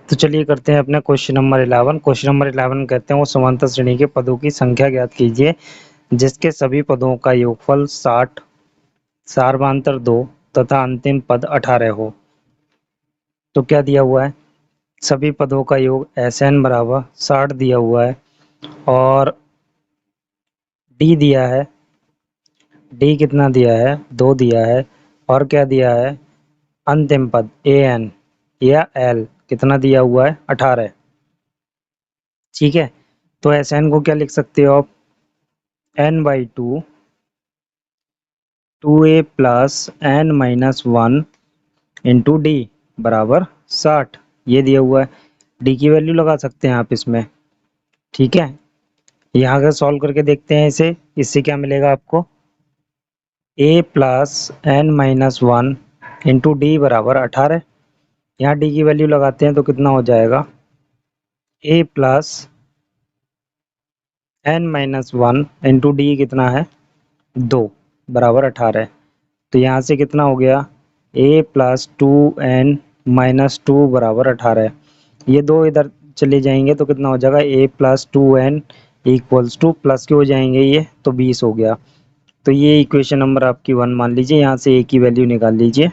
तो चलिए करते हैं अपने क्वेश्चन नंबर 11। क्वेश्चन नंबर 11 कहते हैं वो समांतर श्रेणी के पदों की संख्या ज्ञात कीजिए जिसके सभी पदों का योगफल 60, सारवांतर 2 तथा अंतिम पद 18 हो। तो क्या दिया हुआ है, सभी पदों का योग Sn बराबर 60 दिया हुआ है और D दिया है, D कितना दिया है, 2 दिया है और क्या दिया है, अंतिम पद An या L कितना दिया हुआ है, 18। ठीक है, तो Sn को क्या लिख सकते हो आप, n/2 2a plus n minus 1 into D बराबर 60, ये दिया हुआ है। डी की वैल्यू लगा सकते हैं आप इसमें। ठीक है, यहाँ का सॉल्व करके देखते हैं इसे, इससे क्या मिलेगा आपको, a plus n minus 1 into D बराबर 18। यहाँ डी की वैल्यू लगाते हैं तो कितना हो जाएगा, a plus n minus 1 into D कितना है, 2 बराबर 18। तो यहाँ से कितना हो गया, a प्लस 2n माइनस 2 बराबर 18। ये दो इधर चले जाएंगे तो कितना हो जाएगा, a plus 2n equals two plus के हो जाएंगे ये, तो 20 हो गया। तो ये इक्वेशन नंबर आपकी 1 मान लीजिए। यहाँ से a की वैल्यू निकाल लीजिए,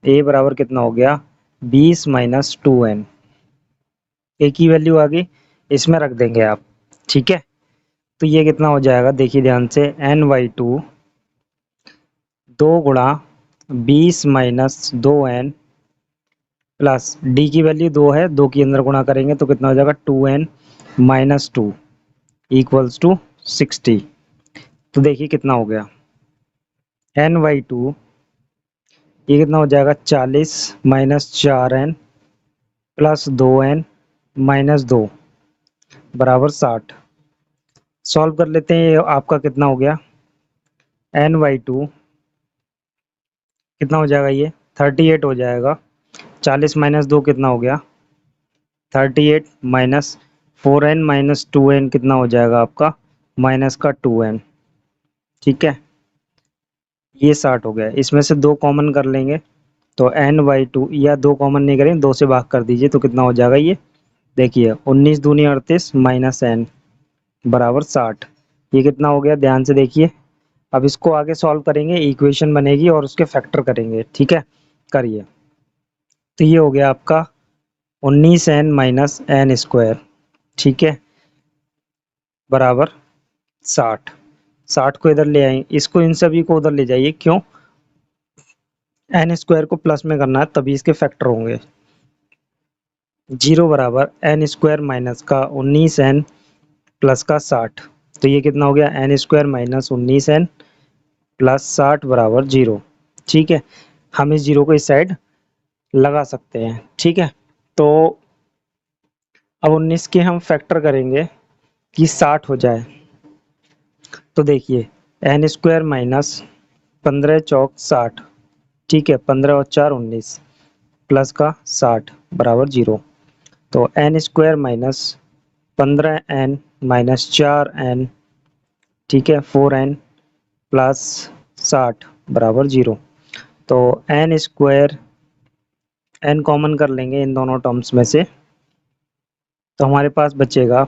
a बराबर कितना हो गया, 20 माइनस 2n। a की वैल्यू आ गई, इसमें रख देंगे आप। ठीक है, तो ये कितना हो जाएगा, देखिए ध्यान से, n/2 2 गुणा 20 माइनस 2n प्लस डी की वैल्यू 2 है, 2 के अंदर गुणा करेंगे तो कितना हो जाएगा, 2n माइनस 2 इक्वल्स टू 60। तो देखिए कितना हो गया, n/2 ये कितना हो जाएगा, 40 minus 4n plus 2n minus 2 बराबर 60। सॉल्व कर लेते हैं, ये आपका कितना हो गया, n/2 कितना हो जाएगा, ये 38 हो जाएगा। 40 माइनस 2 कितना हो गया, 38 माइनस 4n माइनस 2n कितना हो जाएगा आपका, माइनस का 2n। ठीक है, ये 60 हो गया। इसमें से 2 कॉमन कर लेंगे तो n/2, या 2 कॉमन नहीं करेंगे, 2 से भाग कर दीजिए तो कितना हो जाएगा, ये देखिए 19 दूनी 38 माइनस n बराबर 60। ये कितना हो गया, ध्यान से देखिए। अब इसको आगे सॉल्व करेंगे, इक्वेशन बनेगी और उसके फैक्टर करेंगे। ठीक है, करिए। तो ये हो गया आपका 19n माइनस n स्क्वायर, ठीक है, बराबर 60। 60 को इधर ले आएंगे, इसको इन सभी को उधर ले जाइए, क्यों, n स्क्वायर को प्लस में करना है तभी इसके फैक्टर होंगे। 0 बराबर n स्क्वायर माइनस का 19n प्लस का 60। तो ये कितना हो गया, n square minus 19n plus 60 बराबर 0। ठीक है, हम इस 0 को इस साइड लगा सकते हैं। ठीक है, तो अब 19 के हम फैक्टर करेंगे कि 60 हो जाए। तो देखिए n स्क्वायर माइनस 15 चौक 60, ठीक है, 15 और 4 19 प्लस का 60 बराबर 0। तो n square minus 15n minus 4n, ठीक है, 4n प्लस 60 बराबर 0। तो n स्क्वायर, n कॉमन कर लेंगे इन दोनों टर्म्स में से, तो हमारे पास बचेगा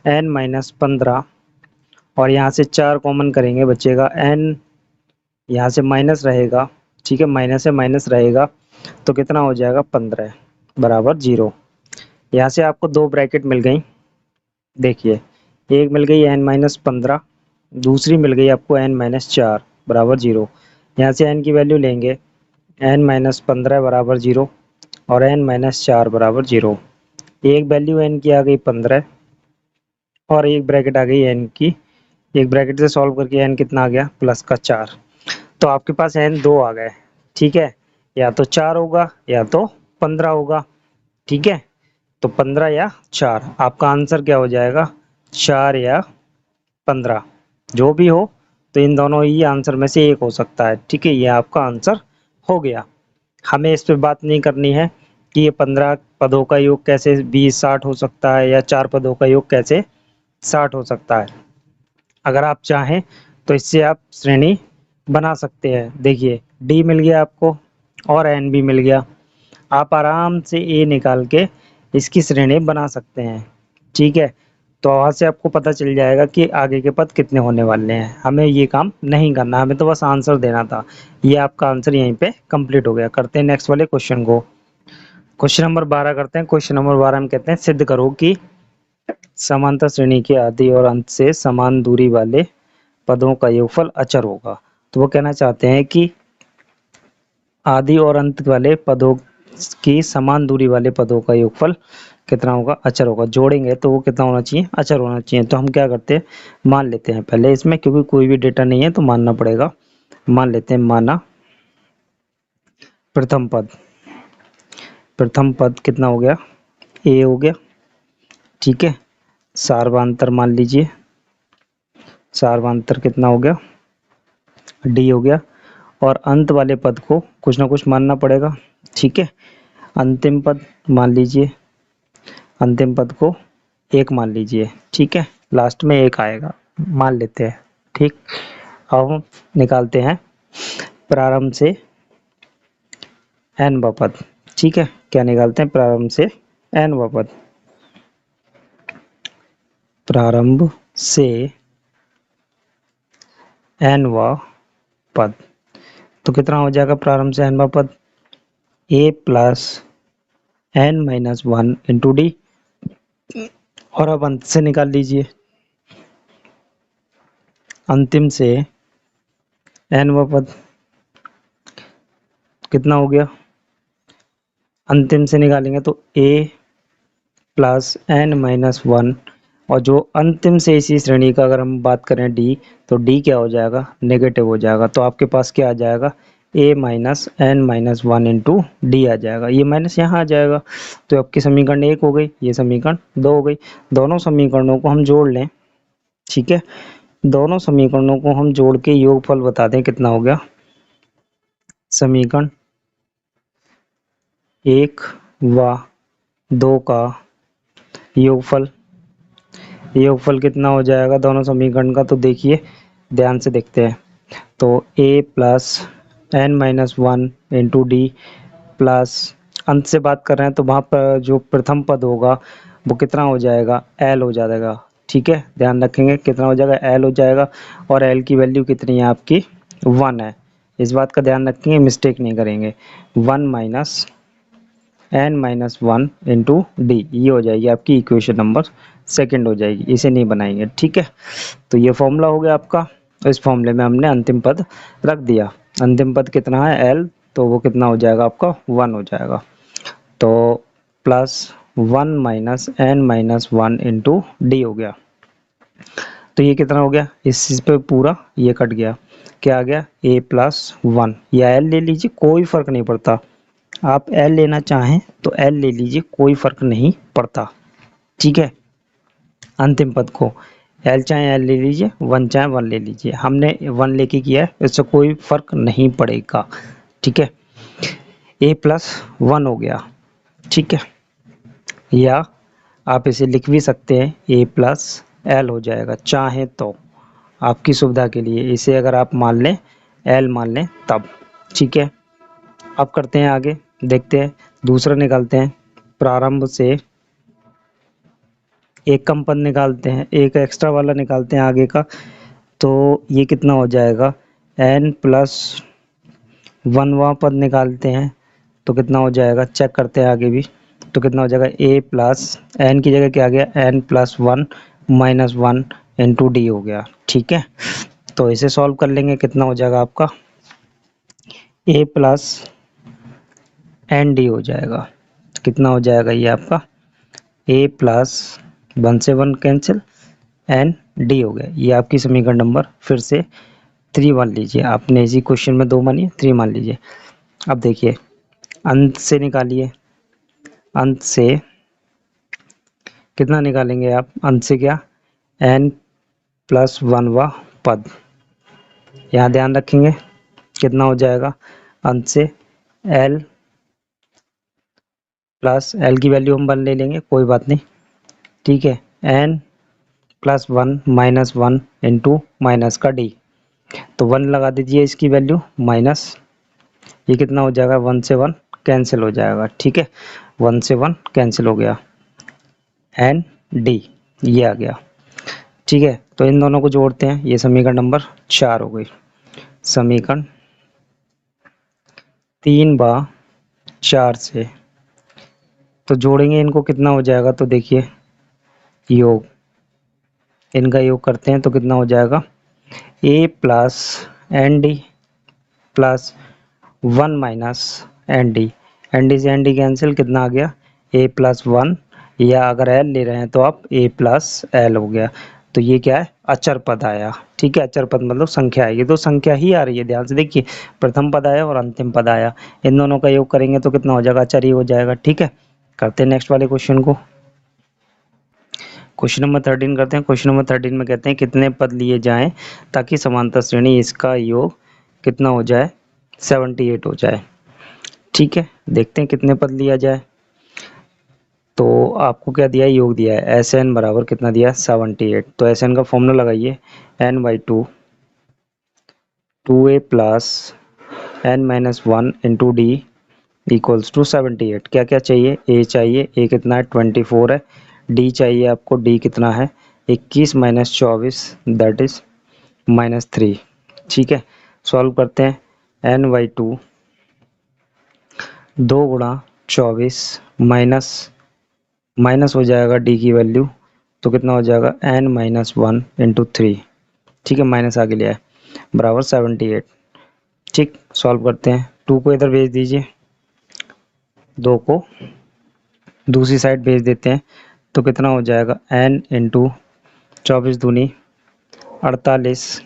n माइनस 15 और यहाँ से 4 कॉमन करेंगे, बचेगा n, यहाँ से माइनस रहेगा, ठीक है, माइनस से माइनस रहेगा तो कितना हो जाएगा, 15 बराबर 0। यहाँ से आपको 2 ब्रैकेट मिल गई, देखिए एक मिल गई n माइनस 15, दूसरी मिल गई आपको n माइनस 4 बराबर 0। यहाँ से n की वैल्यू लेंगे, n माइनस 15 बराबर 0 और n माइनस 4 बराबर 0। एक वैल्यू n की आ गई 15 और एक ब्रैकेट आ गई n की, एक ब्रैकेट से सॉल्व करके n कितना आ गया, प्लस का 4। तो आपके पास n 2 आ गए। ठीक है, या तो 4 होगा या तो 15 होगा। ठीक है, तो 15 या 4, आपका आंसर क्या हो जाएगा, 4 या 15, जो भी हो, तो इन दोनों ही आंसर में से एक हो सकता है। ठीक है, ये आपका आंसर हो गया। हमें इस पे बात नहीं करनी है कि ये 15 पदों का योग कैसे 20 60 हो सकता है या 4 पदों का योग कैसे 60 हो सकता है। अगर आप चाहें तो इससे आप श्रेणी बना सकते हैं। देखिए डी मिल गया आपको और एन भी मिल गया, आप आराम से ए निकाल के इसकी श्रेणी बना सकते हैं। ठीक है, तो वहाँ से आपको पता चल जाएगा कि आगे के पद कितने होने वाले हैं। हमें ये काम नहीं करना, हमें तो बस आंसर देना था। ये आपका आंसर यहीं पे कंप्लीट हो गया। करते हैं नेक्स्ट वाले क्वेश्चन को। क्वेश्चन नंबर 12 करते हैं। क्वेश्चन नंबर 12 में कहते हैं सिद्ध करो कि समांतर श्रेणी के आदि और अंत से समान दूरी वाले पदों का योगफल अचर होगा। तो वो कहना चाहते हैं कि आदि और अंत वाले पदों की समान दूरी वाले पदों का योगफल कितना होगा? अचर होगा। जोड़ेंगे तो वो कितना होना चाहिए? अचर होना चाहिए। तो हम क्या करते हैं, मान लेते हैं पहले इसमें, क्योंकि कोई भी डेटा नहीं है तो मानना पड़ेगा। मान लेते हैं, माना प्रथम पद, प्रथम पद कितना हो गया? ए हो गया। ठीक है, सार्वधातुक मान लीजिए, सार्वधातुक कितना हो गया? डी हो गया। और अंत वाले पद को कुछ ना कुछ मानना पड़ेगा। ठीक है, अंतिम पद मान लीजिए, अंतिम पद को एक मान लीजिए। ठीक है, लास्ट में एक आएगा, मान लेते हैं। ठीक, अब हम निकालते हैं प्रारंभ से n वा पद। ठीक है, क्या निकालते हैं? प्रारंभ से n वा पद, प्रारंभ से n वा पद। तो कितना हो जाएगा प्रारंभ से n वा पद? a plus n minus 1 into D. और अब अंत से निकाल लीजिए, अंतिम से n वा पद कितना हो गया? अंतिम से निकालेंगे तो a प्लस n माइनस 1, और जो अंतिम से इसी श्रेणी का अगर हम बात करें d, तो d क्या हो जाएगा? नेगेटिव हो जाएगा। तो आपके पास क्या आ जाएगा? a minus n minus 1 into D आ जाएगा। ये माइनस यहाँ आ जाएगा, तो आपकी समीकरण 1 हो गई, ये समीकरण 2 हो गई। दोनों समीकरणों को हम जोड़ लें। ठीक है, दोनों समीकरणों को हम जोड़ के योगफल बता दें कितना हो गया। समीकरण 1 व 2 का योगफल, योगफल कितना हो जाएगा दोनों समीकरण का? तो देखिए, ध्यान से देखते हैं। तो a plus n minus 1 into D plus, अंत से बात कर रहे हैं तो वहाँ पर जो प्रथम पद होगा वो कितना हो जाएगा? l हो जाएगा। ठीक है, ध्यान रखेंगे कितना हो जाएगा? l हो जाएगा। और l की वैल्यू कितनी है आपकी? 1 है। इस बात का ध्यान रखेंगे, मिस्टेक नहीं करेंगे। 1 minus n minus 1 into D, ये हो जाएगी आपकी इक्वेशन नंबर सेकंड हो जाएगी। इसे नहीं बनाएंगे। ठीक है, तो ये फॉर्मूला हो गया आपका। इस फॉर्मूले में हमने अंतिम पद रख दिया। अंतिम पद कितना है? l, तो वो कितना हो जाएगा आपका? 1 हो जाएगा। तो plus 1 minus n minus 1 into D हो गया। तो ये कितना हो गया? इस चीज़ पे पूरा ये कट गया, क्या आ गया? a प्लस 1, या l ले लीजिए, कोई फर्क नहीं पड़ता। आप l लेना चाहें तो l ले लीजिए, कोई फर्क नहीं पड़ता। ठीक है, अंतिम पद को l चाहे l ले लीजिए, 1 चाहे 1 ले लीजिए। हमने 1 लेके किया है, इससे कोई फर्क नहीं पड़ेगा। ठीक है, a प्लस 1 हो गया। ठीक है, या आप इसे लिख भी सकते हैं, a प्लस l हो जाएगा, चाहे तो आपकी सुविधा के लिए इसे अगर आप मान लें, l मान लें तब। ठीक है, अब करते हैं आगे, देखते हैं दूसरा निकालते हैं। प्रारंभ से एक कम पद निकालते हैं, एक एक्स्ट्रा वाला निकालते हैं आगे का। तो ये कितना हो जाएगा? n प्लस 1वां पद निकालते हैं तो कितना हो जाएगा? चेक करते हैं आगे भी। तो कितना हो जाएगा? a प्लस n की जगह क्या आ गया? n plus 1 minus 1 into D हो गया। ठीक है, तो इसे सॉल्व कर लेंगे, कितना हो जाएगा आपका? a प्लस एन डी हो जाएगा। कितना हो जाएगा ये आपका? a प्लस 1 से 1 कैंसिल, एन डी हो गया। ये आपकी समीकरण नंबर फिर से 3 मान लीजिए। आपने इसी क्वेश्चन में 2 मानिए, 3 मान लीजिए। अब देखिए, अंत से निकालिए, अंत से कितना निकालेंगे आप? अंत से क्या? n प्लस 1वां पद। यहाँ ध्यान रखेंगे कितना हो जाएगा? अंत से l प्लस l की वैल्यू हम 1 ले लेंगे, कोई बात नहीं। ठीक है, n plus 1 minus 1 into minus का d, तो 1 लगा दीजिए इसकी वैल्यू, माइनस ये कितना हो जाएगा? 1 से 1 कैंसिल हो जाएगा। ठीक है, 1 से 1 कैंसिल हो गया। एन डी, ये आ गया। ठीक है, तो इन दोनों को जोड़ते हैं, ये समीकरण नंबर 4 हो गई। समीकरण 3/4 से तो जोड़ेंगे इनको, कितना हो जाएगा, तो देखिए योग, इनका योग करते हैं तो कितना हो जाएगा, A plus N D plus 1 minus N D, N D से एन डी कैंसिल, कितना आ गया, ए प्लस 1, या अगर एल ले रहे हैं तो आप ए प्लस एल हो गया। तो ये क्या है, अचर पद आया। ठीक है, अचर पद मतलब संख्या है, ये तो संख्या ही आ रही है, ध्यान से देखिए, प्रथम पद आया और अंतिम पद आया, इन दोनों का योग करेंगे तो कितना हो जाएगा, अचर ही हो जाएगा। ठीक है, करते हैं नेक्स्ट वाले क्वेश्चन को। क्वेश्चन नंबर 13 करते हैं। क्वेश्चन नंबर 13 में कहते हैं कितने पद लिए जाएं ताकि समांतर श्रेणी इसका योग कितना हो जाए, 78 हो जाए। ठीक है, देखते हैं कितने पद लिया जाए। तो आपको क्या दिया है, योग दिया है, एस एन बराबर कितना दिया है, 78। तो एस एन का फॉर्मूला लगाइए, N by two, 2a plus N minus 1 into D equals to 78। क्या क्या चाहिए, ए चाहिए, ए कितना है, 24 है, डी चाहिए आपको, डी कितना है, 21 माइनस 24 दैट इज -3। ठीक है, सॉल्व करते हैं, एन बाई टू, 2 गुणा 24 माइनस माइनस हो जाएगा डी की वैल्यू, तो कितना हो जाएगा, एन माइनस 1 इंटू 3। ठीक है, माइनस आगे लिया है, बराबर 78। ठीक, सॉल्व करते हैं, 2 को इधर भेज दीजिए, 2 को दूसरी साइड भेज देते हैं, तो कितना हो जाएगा, n इंटू 24 दूनी 48।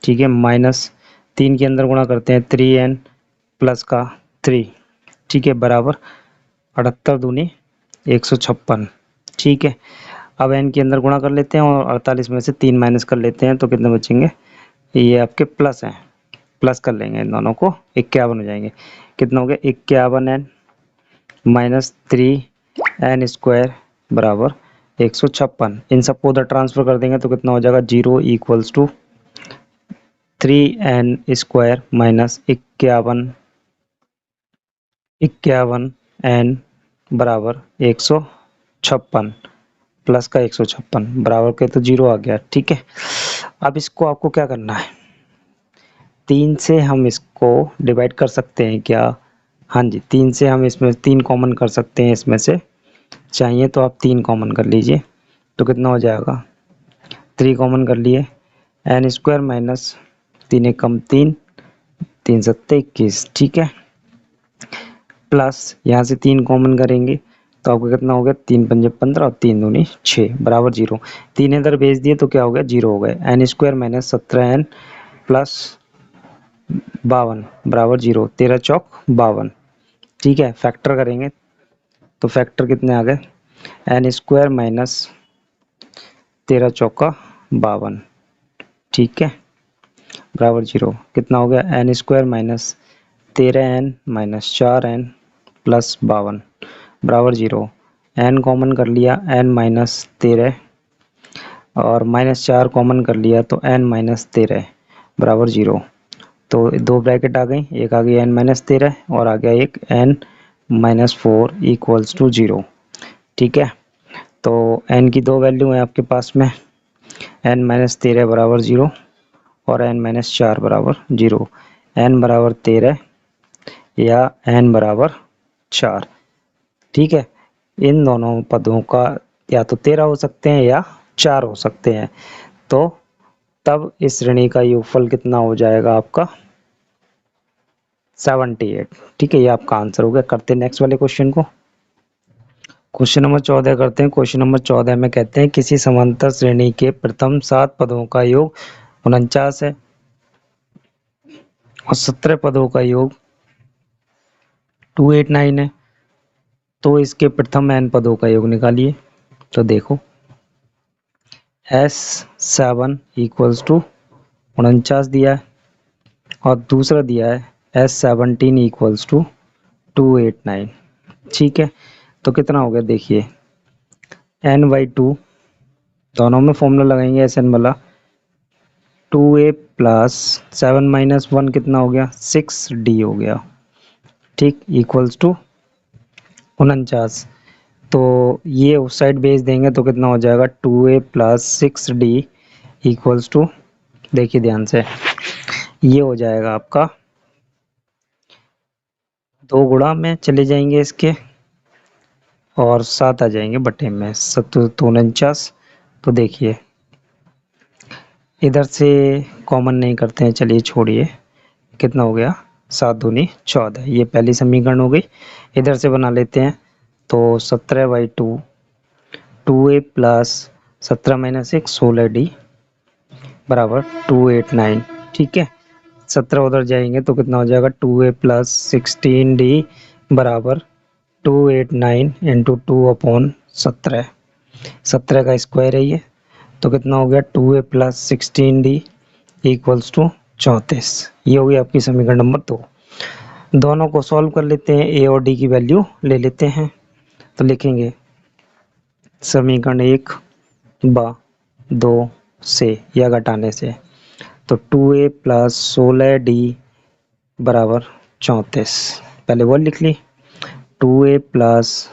ठीक है, माइनस 3 के अंदर गुणा करते हैं, 3n प्लस का 3। ठीक है, बराबर 78 दूनी 156। ठीक है, अब n के अंदर गुणा कर लेते हैं और 48 में से 3 माइनस कर लेते हैं, तो कितने बचेंगे, ये आपके प्लस हैं, प्लस कर लेंगे इन दोनों को, 51 हो जाएंगे। कितना हो गया, 51n माइनस 3n स्क्वायर बराबर 156। इन सबको उधर ट्रांसफर कर देंगे तो कितना हो जाएगा, 0 equals to 3n square minus 51n बराबर 156 प्लस का 156 बराबर के, तो 0 आ गया। ठीक है, अब इसको आपको क्या करना है, 3 से हम इसको डिवाइड कर सकते हैं क्या, हाँ जी, 3 से हम इसमें 3 कॉमन कर सकते हैं, इसमें से चाहिए तो आप 3 कॉमन कर लीजिए, तो कितना हो जाएगा, 3 कॉमन कर लिए, एन स्क्वायर माइनस 3 एकम 3, 3 सत्ते 21। ठीक है, प्लस यहाँ से 3 कॉमन करेंगे तो आपको कितना हो गया, 3 पंजे 15 और 3 दूनी 6 बराबर 0। 3 इधर भेज दिए तो क्या हो गया, 0 हो गए, N square minus 17n plus 52 बराबर 0, 13 चौक 52। ठीक है, फैक्टर करेंगे तो फैक्टर कितने आ गए, एन स्क्वायर माइनस 13 चौका 52। ठीक है, बराबर 0, कितना हो गया, N square minus 13n minus 4n plus 52 बराबर 0। एन कॉमन कर लिया, एन माइनस 13 और माइनस 4 कॉमन कर लिया तो एन माइनस 13 बराबर 0। तो 2 ब्रैकेट आ गई, एक आ गई एन माइनस 13 और आ गया एक एन माइनस 4 इक्वल्स टू 0। ठीक है, तो एन की 2 वैल्यू है आपके पास में, एन माइनस 13 बराबर 0 और एन माइनस 4 बराबर 0। एन बराबर 13 या एन बराबर 4। ठीक है, इन दोनों पदों का या तो 13 हो सकते हैं या 4 हो सकते हैं, तो तब इस श्रेणी का योगफल कितना हो जाएगा आपका, 78। ठीक है, ये आपका आंसर हो गया। करते हैं नेक्स्ट वाले क्वेश्चन को। क्वेश्चन नंबर 14 करते हैं। क्वेश्चन नंबर 14 में कहते हैं किसी समांतर श्रेणी के प्रथम 7 पदों का योग 49 है और 17 पदों का योग 289 है, तो इसके प्रथम n पदों का योग निकालिए। तो देखो, S7 इक्वल्स टू 49 दिया है और दूसरा दिया है S17 इक्वल्स टू 289। ठीक है, तो कितना हो गया, देखिए n/2, दोनों में फॉर्मूला लगाएंगे Sn वाला, 2a प्लस 7 माइनस 1 कितना हो गया, 6d हो गया। ठीक, इक्वल्स टू 49। तो ये उस साइड भेज देंगे तो कितना हो जाएगा 2a plus 6d equals to, देखिए ध्यान से, ये हो जाएगा आपका 2 गुणा में चले जाएंगे इसके और 7 आ जाएंगे बटे में 7 तो देखिए इधर से कॉमन नहीं करते हैं, चलिए छोड़िए, कितना हो गया 7 दूनी 14, ये पहली समीकरण हो गई। इधर से बना लेते हैं तो 17/2 2a प्लस 17 माइनस 1 16d बराबर 289, ठीक है। 17 उधर जाएंगे तो कितना हो जाएगा 2a प्लस 16d बराबर 289 इंटू 2/17, 17 का स्क्वायर है ये, तो कितना हो गया 2a plus 16d equals to 34। ये हो गई आपकी समीकरण नंबर 2। दोनों को सॉल्व कर लेते हैं, a और d की वैल्यू ले लेते हैं, तो लिखेंगे समीकरण 1 ब 2 से या घटाने से, तो 2a प्लस 16d बराबर 34, पहले वो लिख ली, 2a प्लस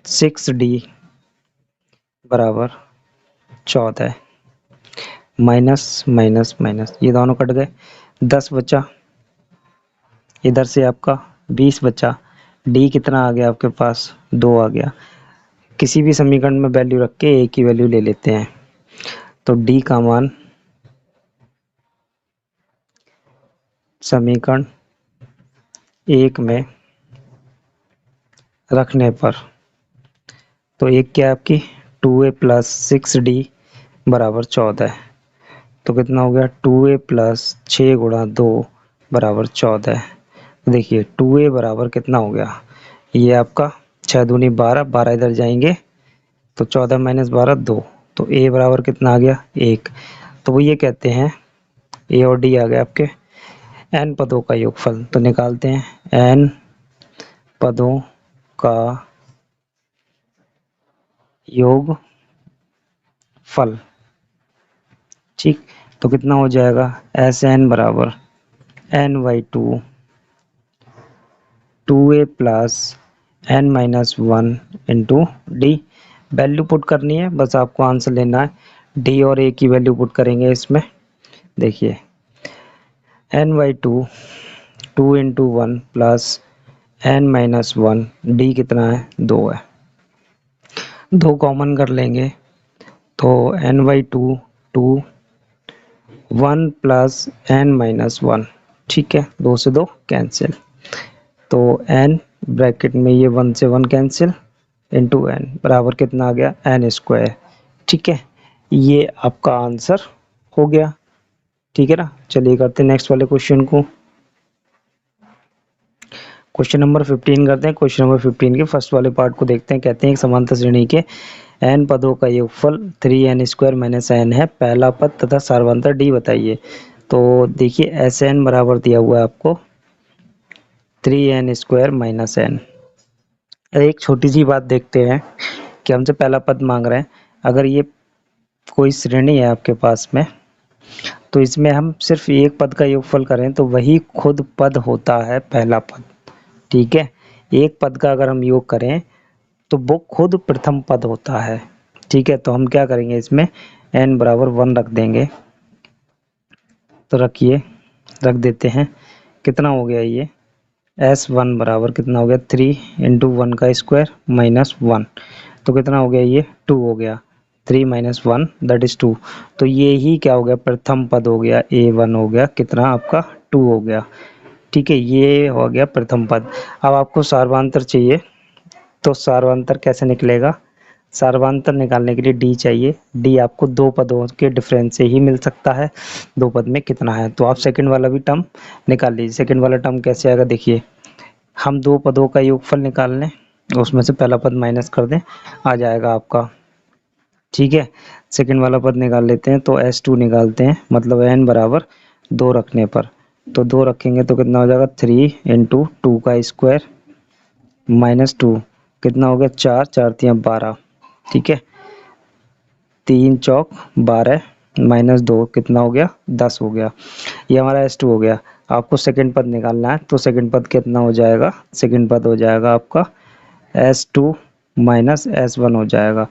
6d बराबर 14, माइनस माइनस माइनस ये दोनों कट गए, 10 बचा, इधर से आपका 20 बचा, d कितना आ गया आपके पास 2 आ गया। किसी भी समीकरण में वैल्यू रख के a की वैल्यू ले लेते हैं, तो d का मान समीकरण 1 में रखने पर, तो एक क्या है आपकी 2a प्लस 6d बराबर 14, तो कितना हो गया 2a प्लस 6 गुणा 2 बराबर 14। देखिए 2a बराबर कितना हो गया, ये आपका 6 दूनी 12, 12 इधर जाएंगे तो 14 माइनस 12 2, तो a बराबर कितना आ गया 1। तो वो ये कहते हैं a और d आ गए आपके n पदों का योगफल, तो निकालते हैं n पदों का योगफल, ठीक। तो कितना हो जाएगा Sn बराबर n/2 2a plus n minus 1 into D, value put करनी है, बस आपको आंसर लेना है, d और a की वैल्यू पुट करेंगे इसमें। देखिए n/2 2 into 1 plus n minus 1, d कितना है 2 है, 2 कॉमन कर लेंगे तो n/2 2 1 प्लस n माइनस 1, ठीक है, 2 से 2 कैंसिल, तो n ब्रैकेट में ये 1 से 1 कैंसिल इंटू n बराबर कितना आ गया n स्क्वायर, ठीक है। ये आपका आंसर हो गया, ठीक है ना। चलिए करते हैं नेक्स्ट वाले क्वेश्चन को, क्वेश्चन नंबर 15 करते हैं। क्वेश्चन नंबर 15 के फर्स्ट वाले पार्ट को देखते हैं। कहते हैं एक समांतर श्रेणी के n पदों का योगफल 3n स्क्वायर माइनस n है, पहला पद तथा सार्वंतर d बताइए। तो देखिए Sn बराबर दिया हुआ है आपको 3n स्क्वायर माइनस n। एक छोटी सी बात देखते हैं कि हमसे पहला पद मांग रहे हैं, अगर ये कोई श्रेणी है आपके पास में, तो इसमें हम सिर्फ एक पद का योगफल करें तो वही खुद पद होता है पहला पद, ठीक है। एक पद का अगर हम योग करें तो वो खुद प्रथम पद होता है, ठीक है। तो हम क्या करेंगे, इसमें n बराबर 1 रख देंगे, तो रखिए, रख देते हैं, कितना हो गया ये S1 बराबर कितना हो गया 3 इंटू 1 का स्क्वायर माइनस 1, तो कितना हो गया ये 2 हो गया, 3 माइनस 1 दैट इज 2, तो ये ही क्या हो गया प्रथम पद हो गया, A1 हो गया, कितना आपका 2 हो गया, ठीक है, ये हो गया प्रथम पद। अब आपको सार्वधातुक चाहिए, तो सार्वधातुक कैसे निकलेगा, सार्वधातुक निकालने के लिए d चाहिए, d आपको दो पदों के डिफरेंस से ही मिल सकता है, दो पद में कितना है, तो आप सेकंड वाला भी टर्म निकाल लीजिए। सेकंड वाला टर्म कैसे आएगा, देखिए हम दो पदों का योगफल निकाल लें, उसमें से पहला पद माइनस कर दें, आ जाएगा आपका, ठीक है। सेकंड वाला पद निकाल लेते हैं, तो S2 निकालते हैं, मतलब n बराबर 2 रखने पर, तो 2 रखेंगे तो कितना हो जाएगा 3 इंटू 2 का स्क्वायर माइनस 2, कितना हो गया 4 4 3 12, ठीक है, 3 चौक 12 माइनस 2 कितना हो गया 10 हो गया, ये हमारा S2 हो गया। आपको सेकंड पद निकालना है, तो सेकंड पद कितना हो जाएगा, सेकंड पद हो जाएगा आपका S2 माइनस S1 हो जाएगा।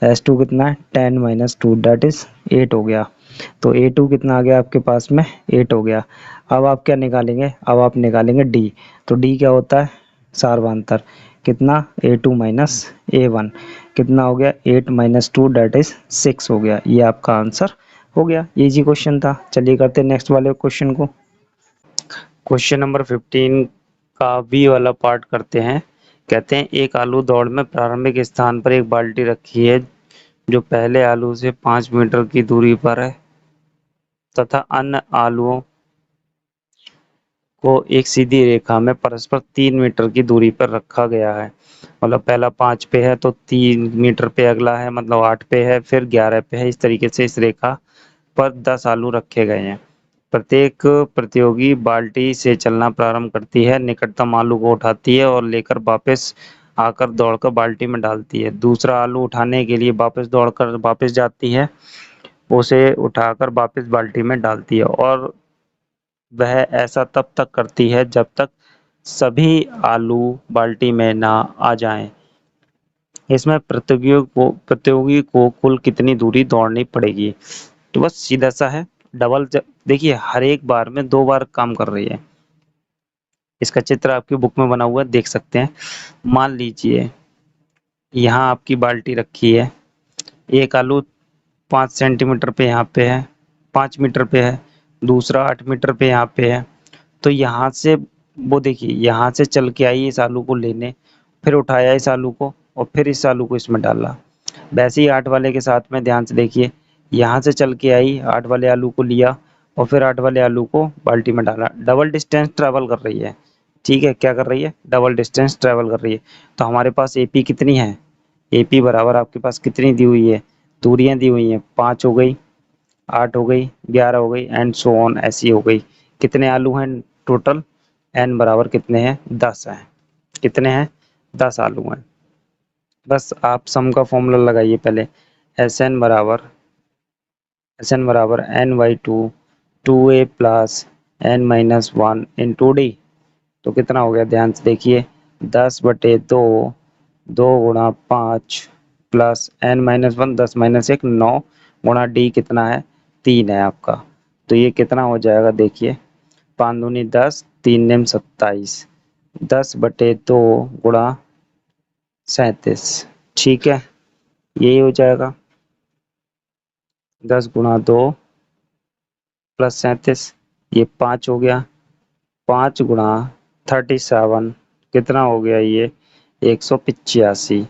S2 कितना है 10 माइनस 2 दैट इज 8 हो गया। तो A2 कितना आ गया आपके पास में 8 हो गया। अब आप क्या निकालेंगे, अब आप निकालेंगे D। तो D क्या होता है सार्वधातर, कितना A2 माइनस A1 कितना हो गया 8 माइनस 2 दैट इज 6 हो गया। ये आपका आंसर हो गया। इजी क्वेश्चन था। चलिए करते हैं नेक्स्ट वाले क्वेश्चन को। क्वेश्चन नंबर 15 का बी वाला पार्ट करते हैं। कहते हैं एक आलू दौड़ में प्रारंभिक स्थान पर एक बाल्टी रखी है जो पहले आलू से 5 मीटर की दूरी पर है तथा अन्य आलुओं को एक सीधी रेखा में परस्पर 3 मीटर की दूरी पर रखा गया है। मतलब पहला 5 पे है तो 3 मीटर पे अगला है, मतलब 8 पे है, फिर 11 पे है। इस तरीके से इस रेखा पर 10 आलू रखे गए हैं। प्रत्येक प्रतियोगी बाल्टी से चलना प्रारंभ करती है, निकटतम आलू को उठाती है और लेकर वापस आकर दौड़कर बाल्टी में डालती है। दूसरा आलू उठाने के लिए वापस दौड़कर वापस जाती है, उसे उठाकर वापस बाल्टी में डालती है और वह ऐसा तब तक करती है जब तक सभी आलू बाल्टी में ना आ जाएं। इसमें प्रतियोगी को कुल कितनी दूरी दौड़नी पड़ेगी। तो बस सीधा सा है, देखिए हर एक बार में 2 बार काम कर रही है। इसका चित्र आपकी बुक में बना हुआ है, देख सकते हैं। मान लीजिए यहाँ आपकी बाल्टी रखी है, एक आलू 5 सेंटीमीटर पे यहाँ पे है, 5 मीटर पे है, दूसरा 8 मीटर पे यहाँ पे है। तो यहाँ से वो देखिए यहाँ से चल के आई इस आलू को लेने, फिर उठाया इस आलू को और फिर इस आलू को इसमें डाला। वैसे ही 8 वाले के साथ में ध्यान से देखिए, यहाँ से चल के आई 8 वाले आलू को लिया और फिर 8 वाले आलू को बाल्टी में डाला। डबल डिस्टेंस ट्रेवल कर रही है। ठीक है, क्या कर रही है, डबल डिस्टेंस ट्रेवल कर रही है। तो हमारे पास एपी कितनी है, एपी बराबर आपके पास कितनी दी हुई है, दूरियां दी हुई हैं, 5 हो गई, 8 हो गई, 11 हो गई एंड सो ऑन, ऐसी हो गई। कितने आलू हैं टोटल, एन बराबर कितने हैं 10 हैं। कितने हैं 10 आलू हैं। बस आप सम का फॉर्मूला लगाइए पहले, एस एन बराबर n/2 2a plus n minus 1 into D. तो कितना हो गया ध्यान से देखिए, 10/2 2 गुणा 5 प्लस n-1 10 माइनस 1 9 गुणा डी कितना है 3 है आपका। तो ये कितना हो जाएगा देखिए, 5 दूनी 10 3 नेम 27 10/2 गुणा 37। ठीक है, यही हो जाएगा 10 गुणा 2 प्लस 37, ये 5 हो गया, 5 गुणा 37 कितना हो गया ये 185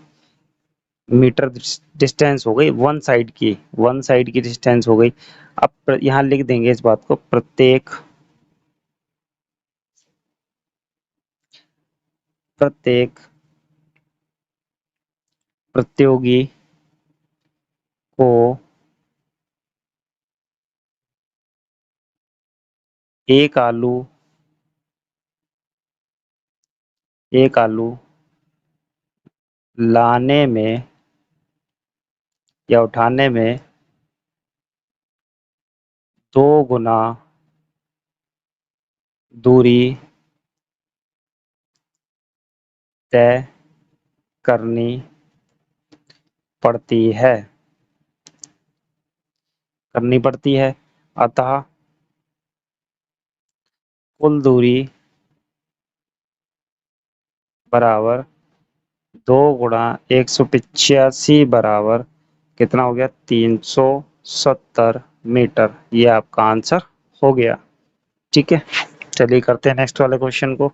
मीटर डिस्टेंस हो गई, वन साइड की डिस्टेंस हो गई। अब यहाँ लिख देंगे इस बात को, प्रत्येक प्रतियोगी को एक आलू लाने में या उठाने में 2 गुना दूरी तय करनी पड़ती है, अतः कुल दूरी बराबर 2 गुणा 185 बराबर कितना हो गया 370 मीटर। ये आपका आंसर हो गया। ठीक है, चलिए करते हैं नेक्स्ट वाले क्वेश्चन को।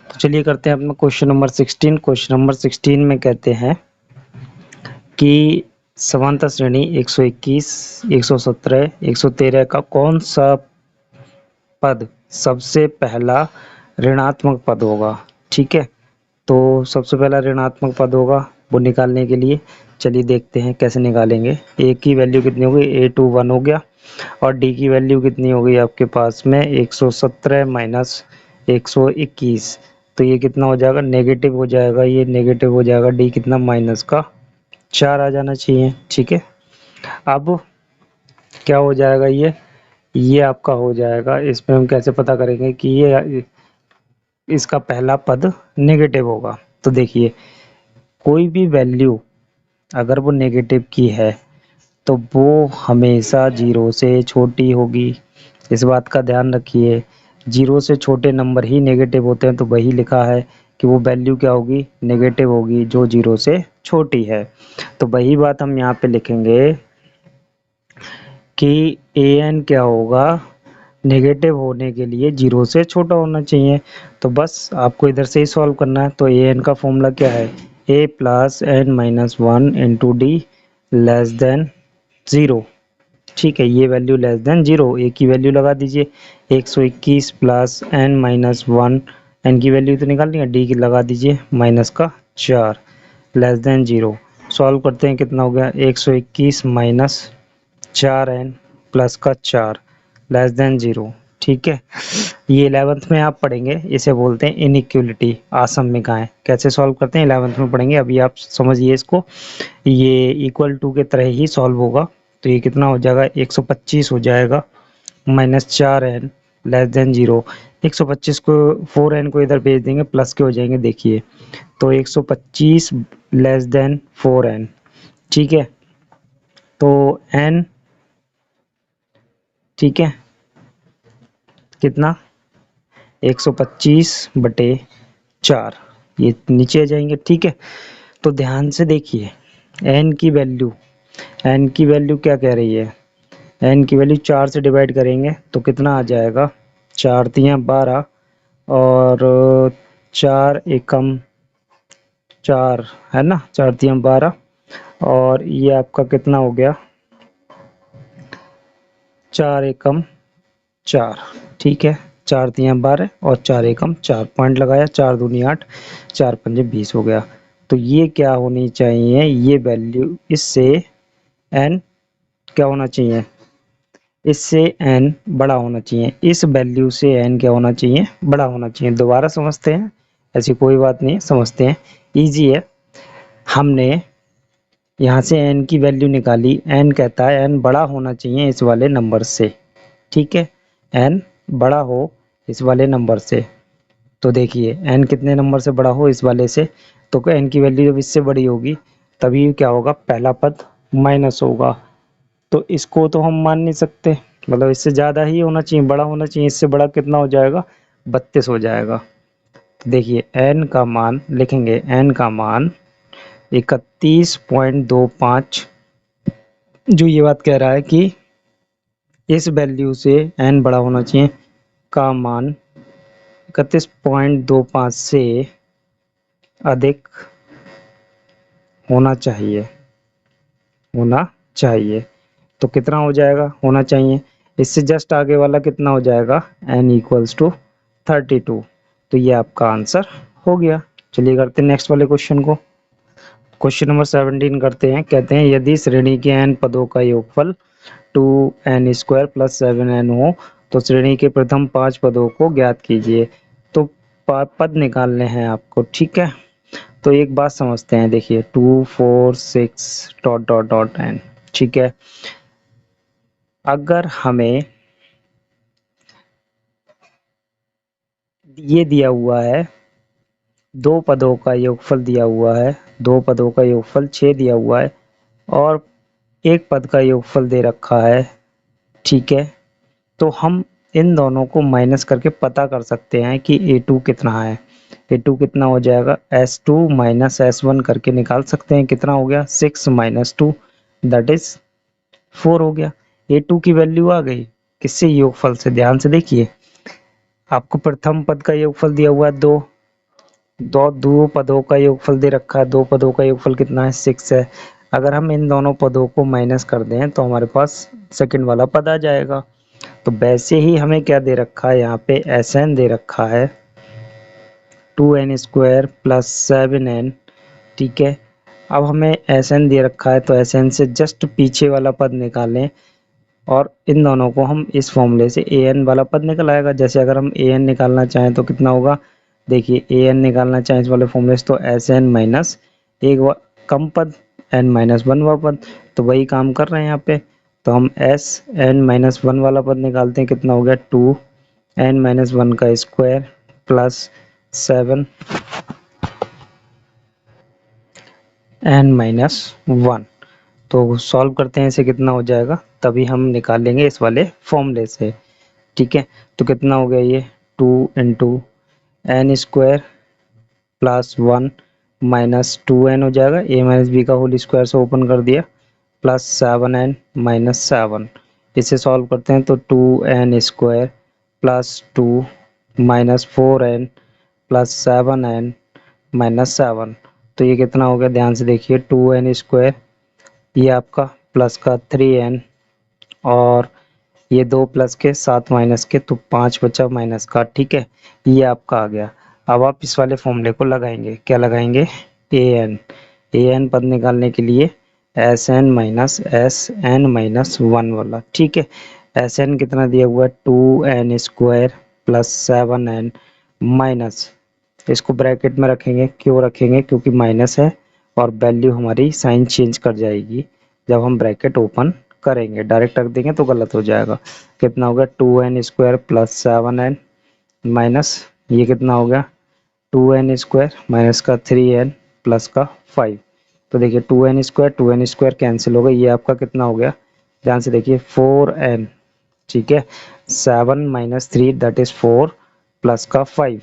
तो चलिए करते हैं अपना क्वेश्चन नंबर 16। क्वेश्चन नंबर 16 में कहते हैं कि समांतर श्रेणी 121 117 113 का कौन सा पद सबसे पहला ऋणात्मक पद होगा। ठीक है, तो सबसे पहला ऋणात्मक पद होगा, वो निकालने के लिए चलिए देखते हैं कैसे निकालेंगे। ए की वैल्यू कितनी हो गई, A2 1 हो गया और डी की वैल्यू कितनी हो गई आपके पास में 117 माइनस 121। तो ये कितना हो जाएगा, नेगेटिव हो जाएगा, ये नेगेटिव हो जाएगा, डी कितना माइनस का 4 आ जाना चाहिए। ठीक है, अब क्या हो जाएगा, ये आपका हो जाएगा। इसमें हम कैसे पता करेंगे कि ये इसका पहला पद नेगेटिव होगा। तो देखिए कोई भी वैल्यू अगर वो नेगेटिव की है तो वो हमेशा 0 से छोटी होगी। इस बात का ध्यान रखिए, 0 से छोटे नंबर ही नेगेटिव होते हैं, तो वही लिखा है कि वो वैल्यू क्या होगी, नेगेटिव होगी जो 0 से छोटी है। तो वही बात हम यहाँ पे लिखेंगे कि an क्या होगा, नेगेटिव होने के लिए 0 से छोटा होना चाहिए। तो बस आपको इधर से ही सॉल्व करना है। तो an का फॉर्मूला क्या है, a plus N minus one into D less than 0। ठीक है, ये वैल्यू लेस देन 0, ए की वैल्यू लगा दीजिए 121 plus N minus one, N की वैल्यू तो निकालनी है, डी की लगा दीजिए माइनस का 4 लेस देन 0। सॉल्व करते हैं, कितना हो गया 121 माइनस 4n प्लस का 4 लेस देन 0। ठीक है, ये 11th में आप पढ़ेंगे, इसे बोलते हैं इनइक्वलिटी आसम्यिकाएं। कैसे सॉल्व करते हैं 11th में पढ़ेंगे, अभी आप समझिए इसको। ये इक्वल टू के तरह ही सॉल्व होगा। तो ये कितना हो जाएगा 125 हो जाएगा माइनस 4n लेस देन 0। 125 को 4n को इधर भेज देंगे, प्लस के हो जाएंगे, देखिए तो 125 लेस देन 4n। ठीक है, तो n ठीक है कितना 125 बटे 4, ये नीचे आ जाएंगे। ठीक है, तो ध्यान से देखिए n की वैल्यू क्या कह रही है, n की वैल्यू 4 से डिवाइड करेंगे तो कितना आ जाएगा, 4 तियाँ 12 और 4 एकम 4 है ना, 4 तियाँ 12 और ये आपका कितना हो गया 4 एकम 4। ठीक है, 4 तियाँ 12 और 4 एकम 4, पॉइंट लगाया, 4 दूनी 8, 4 पंजे 20 हो गया। तो ये क्या होनी चाहिए, ये वैल्यू इससे n क्या होना चाहिए, इससे n बड़ा होना चाहिए, इस वैल्यू से n क्या होना चाहिए, बड़ा होना चाहिए। दोबारा समझते हैं, ऐसी कोई बात नहीं, समझते हैं, इजी है। हमने यहाँ से n की वैल्यू निकाली, n कहता है n बड़ा होना चाहिए इस वाले नंबर से। ठीक है, n बड़ा हो इस वाले नंबर से। तो देखिए n कितने नंबर से बड़ा हो, इस वाले से, तो n की वैल्यू जब इससे बड़ी होगी तभी क्या होगा, पहला पद माइनस होगा। तो इसको तो हम मान नहीं सकते, मतलब इससे ज़्यादा ही होना चाहिए, बड़ा होना चाहिए। इससे बड़ा कितना हो जाएगा, 32 हो जाएगा। तो देखिए n का मान लिखेंगे, n का मान 31.25, जो ये बात कह रहा है कि इस वैल्यू से n बड़ा होना चाहिए, का मान 31.25 से अधिक होना चाहिए, होना चाहिए। तो कितना हो जाएगा, होना चाहिए, इससे जस्ट आगे वाला कितना हो जाएगा, n इक्वल्स टू 32। तो ये आपका आंसर हो गया। चलिए करते हैं नेक्स्ट वाले क्वेश्चन को। क्वेश्चन नंबर 17 करते हैं। कहते हैं यदि श्रेणी के n पदों का योगफल 2n स्क्वायर प्लस 7n हो तो श्रेणी के प्रथम 5 पदों को ज्ञात कीजिए। तो पद निकालने हैं आपको। ठीक है, तो एक बात समझते हैं, देखिए 2 4 6 डॉट डॉट डॉट n। ठीक है, अगर हमें ये दिया हुआ है, दो पदों का योगफल दिया हुआ है, दो पदों का योगफल 6 दिया हुआ है और एक पद का योगफल दे रखा है। ठीक है, तो हम इन दोनों को माइनस करके पता कर सकते हैं कि a2 कितना है। a2 कितना हो जाएगा, s2 माइनस s1 करके निकाल सकते हैं, कितना हो गया 6 माइनस 2 दैट इज 4 हो गया। a2 की वैल्यू आ गई, किससे, योगफल से। ध्यान से देखिए, आपको प्रथम पद का योगफल दिया हुआ है 2, दो पदों का योगफल दे रखा है, दो पदों का योगफल कितना है 6 है। अगर हम इन दोनों पदों को माइनस कर दें तो हमारे पास सेकंड वाला पद आ जाएगा। तो वैसे ही हमें क्या दे रखा है, यहाँ पे Sn दे रखा है 2n स्क्वायर प्लस 7n। ठीक है, अब हमें Sn दे रखा है तो Sn से जस्ट पीछे वाला पद निकालें और इन दोनों को हम इस फॉर्मूले से an वाला पद निकल आएगा। जैसे अगर हम an निकालना चाहें तो कितना होगा, देखिए an निकालना चाहें इस वाले फॉर्मूले से तो Sn माइनस एक कम पद n माइनस 1 वाला पद, तो वही काम कर रहे हैं यहाँ पे। तो हम Sn माइनस 1 वाला पद निकालते हैं, कितना हो गया 2n माइनस 1 का स्क्वायर प्लस 7 n माइनस 1। तो सॉल्व करते हैं, इसे कितना हो जाएगा, तभी हम निकालेंगे इस वाले फॉर्मूले से। ठीक है, तो कितना हो गया ये 2 into N square plus 1 minus 2n हो जाएगा, a माइनस बी का होल स्क्वायर से ओपन कर दिया, प्लस 7n माइनस 7। इसे सॉल्व करते हैं तो 2n square plus 2 minus 4n plus 7n minus 7। तो ये कितना हो गया, ध्यान से देखिए, 2n स्क्वायर ये आपका प्लस का 3n और ये 2 प्लस के 7 माइनस के, तो 5 बचा माइनस का। ठीक है, ये आपका आ गया। अब आप इस वाले फॉर्मूले को लगाएंगे, क्या लगाएंगे, an पद निकालने के लिए sn माइनस s(n-1) वाला। ठीक है, sn कितना दिया हुआ है 2n square plus 7n minus, इसको ब्रैकेट में रखेंगे, क्यों रखेंगे, क्योंकि माइनस है और वैल्यू हमारी साइन चेंज कर जाएगी जब हम ब्रैकेट ओपन करेंगे। डायरेक्ट रख देंगे तो गलत हो जाएगा। कितना हो गया 2n square plus 7n minus, ये कितना हो गया 2n स्क्वायर माइनस का 3n प्लस का 5। तो देखिए 2n स्क्वायर कैंसिल हो गया, ये आपका कितना हो गया, ध्यान से देखिए 4n। ठीक है, 7 माइनस 3 दैट इज 4 प्लस का 5,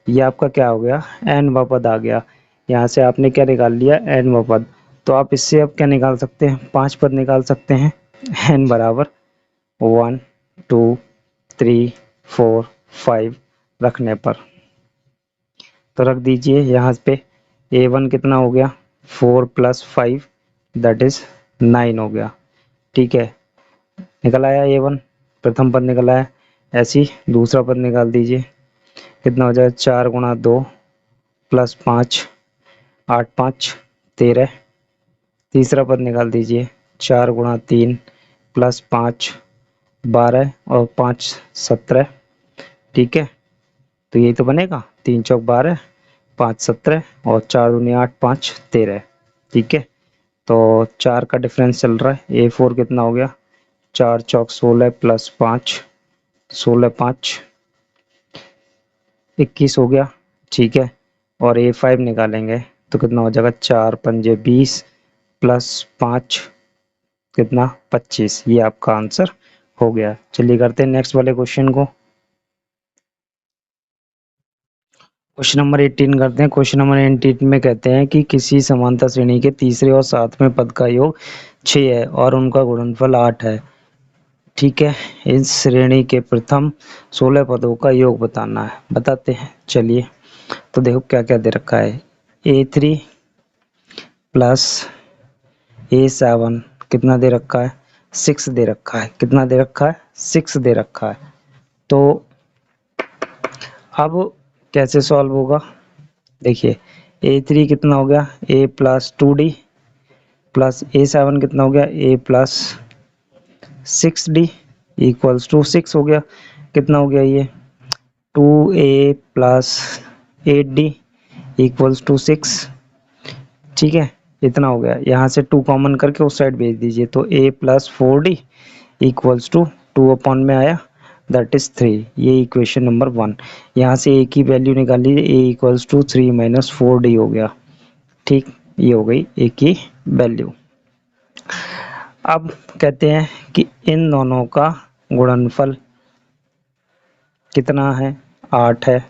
ये आपका क्या हो गया, n वा पद आ गया। यहाँ से आपने क्या निकाल लिया, n वा पद। तो आप इससे अब क्या निकाल सकते हैं, 5 पद निकाल सकते हैं। n बराबर 1 2 3 4 5 रखने पर, तो रख दीजिए यहाँ पे। a1 कितना हो गया 4 प्लस 5 दैट इज 9 हो गया। ठीक है, निकल आया a1, प्रथम पद निकल आया। ऐसे ही दूसरा पद निकाल दीजिए, कितना हो जाएगा 4 गुणा 2 प्लस 5 8 5 13। तीसरा पद निकाल दीजिए 4 गुणा 3 प्लस 5 12 और 5 17। ठीक है, तो यही तो बनेगा, 3 चौक 12 5 17 और 4 दूनी 8 5 13। ठीक है, तो 4 का डिफरेंस चल रहा है, a4 कितना हो गया 4 चौक 16 प्लस 5 16 5 21 हो गया। ठीक है, और a5 निकालेंगे तो कितना हो जाएगा 4 पंजे 20 प्लस 5 कितना 25। ये आपका आंसर हो गया। चलिए करते हैं नेक्स्ट वाले क्वेश्चन को। क्वेश्चन नंबर 18 करते हैं। क्वेश्चन नंबर 18 में कहते हैं कि किसी समांतर श्रेणी के तीसरे और सातवें पद का योग 6 है और उनका गुणनफल 8 है। ठीक है, इस श्रेणी के प्रथम 16 पदों का योग बताना है, बताते हैं। चलिए, तो देखो क्या क्या दे रखा है, a3 प्लस a7 कितना दे रखा है 6 दे रखा है, कितना दे रखा है 6 दे रखा है। तो अब कैसे सॉल्व होगा, देखिए a3 कितना हो गया a plus 2d plus a7 कितना हो गया a plus 6d equals to 6 हो गया। कितना हो गया ये 2a plus 8d equals to 6। ठीक है, इतना हो गया। यहाँ से 2 कॉमन करके उस साइड भेज दीजिए, तो a plus 4d equals to 2 upon में आया दैट इज 3। ये इक्वेशन नंबर 1। यहाँ से a की वैल्यू निकाल लीजिए, a equals to 3 minus 4d हो गया। ठीक, ये हो गई a की वैल्यू। अब कहते हैं कि इन दोनों का गुणनफल कितना है 8 है।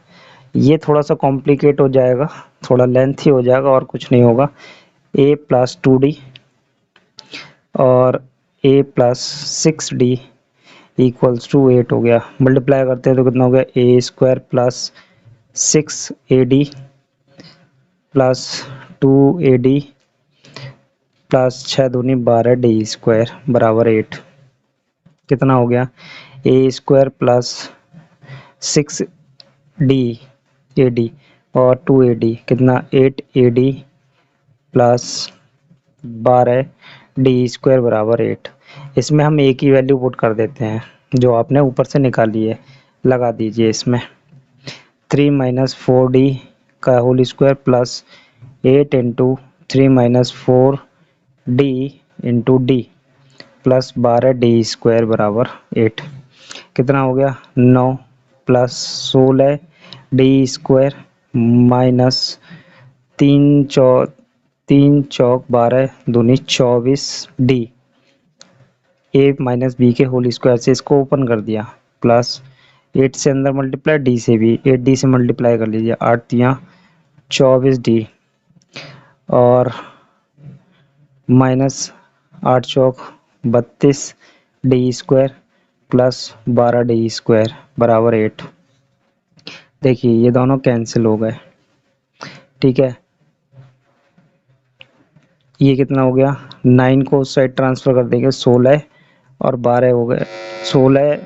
ये थोड़ा सा कॉम्प्लिकेट हो जाएगा, थोड़ा लेंथी हो जाएगा और कुछ नहीं होगा। a प्लस 2d और a plus 6d equals to 8 हो गया। मल्टीप्लाई करते हैं तो कितना हो गया a square plus 6ad plus 2ad plus 6 दूनी 12d स्क्वायर बराबर 8। कितना हो गया a square plus 6d ad और 2ad कितना 8ad प्लस 12d स्क्वायर बराबर 8। इसमें हम a की वैल्यू पुट कर देते हैं जो आपने ऊपर से निकाली है, लगा दीजिए इसमें 3 माइनस 4d का whole square plus 8 into 3 minus 4d into D plus 12d square बराबर 8। कितना हो गया 9 प्लस 16d स्क्वायर माइनस 3 3 चौक 12 दूनी 24 डी ए माइनस बी के होल स्क्वायर से इसको ओपन कर दिया, प्लस 8 से अंदर मल्टीप्लाई डी से भी 8 डी से मल्टीप्लाई कर लीजिए, 8 तियां 24 डी और माइनस 8 चौक 32 D square plus 12 D square बराबर 8। देखिए ये दोनों कैंसिल हो गए, ठीक है। ये कितना हो गया, 9 को उस साइड ट्रांसफर कर देंगे, 16 और 12 हो गए 16,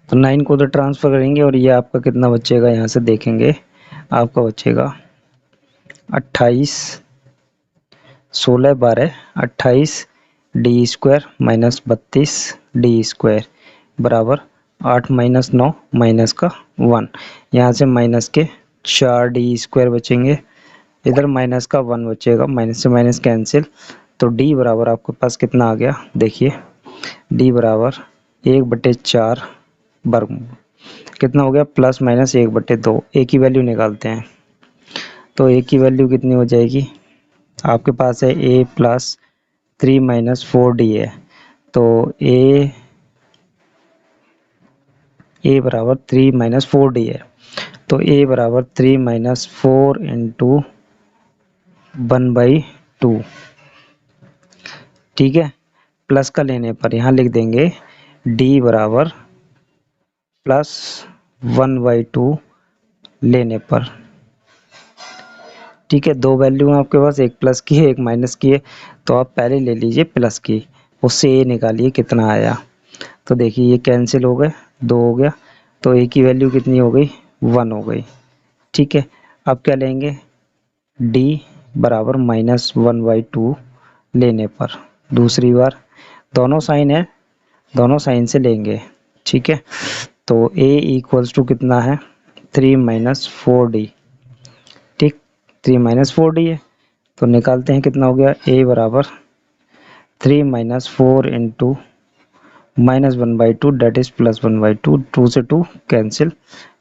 तो 9 को तो ट्रांसफर करेंगे और ये आपका कितना बचेगा, यहाँ से देखेंगे आपका बचेगा 28, 16 12 28 D square minus 32 D square बराबर 8 माइनस 9 माइनस का 1, यहाँ से माइनस के 4 डी स्क्वायर बचेंगे, इधर माइनस का 1 बचेगा, माइनस से माइनस कैंसिल, तो डी बराबर आपके पास कितना आ गया, देखिए डी बराबर 1/4 वर्गमूल कितना हो गया, प्लस माइनस 1/2। ए की वैल्यू निकालते हैं, तो ए की वैल्यू कितनी हो जाएगी, आपके पास है ए प्लस 3 माइनस 4d है, तो ए बराबर 3 माइनस 4d है, तो ए बराबर 3 माइनस 4 इंटू 1/2, ठीक है। प्लस का लेने पर यहाँ लिख देंगे डी बराबर प्लस 1/2 लेने पर, ठीक है। दो वैल्यू है आपके पास, एक प्लस की है एक माइनस की है, तो आप पहले ले लीजिए प्लस की, उससे ए निकालिए कितना आया, तो देखिए ये कैंसिल हो गए, 2 हो गया, तो ए की वैल्यू कितनी हो गई, 1 हो गई, ठीक है। अब क्या लेंगे, डी बराबर माइनस 1/2 लेने पर, दूसरी बार दोनों साइन है, दोनों साइन से लेंगे, ठीक है। तो ए इक्वल्स टू कितना है, 3 माइनस 4d, ठीक, 3 माइनस 4d है, तो निकालते हैं कितना हो गया, ए बराबर 3 minus 4 into minus 1/2 that is plus 1/2, 2 से 2 कैंसिल,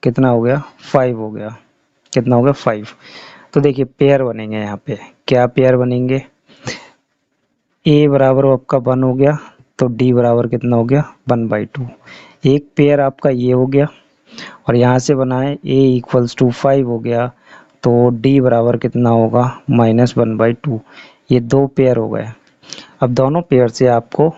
कितना हो गया 5 हो गया, कितना हो गया 5। तो देखिए पेयर बनेंगे, यहाँ पे क्या पेयर बनेंगे, ए बराबर आपका 1 हो गया, तो डी बराबर कितना हो गया 1/2, एक पेयर आपका ये हो गया, और यहाँ से बना है ए इक्वल्स टू 5 हो गया, तो डी बराबर कितना होगा माइनस 1/2, ये दो पेयर हो गए। अब दोनों पेयर से आपको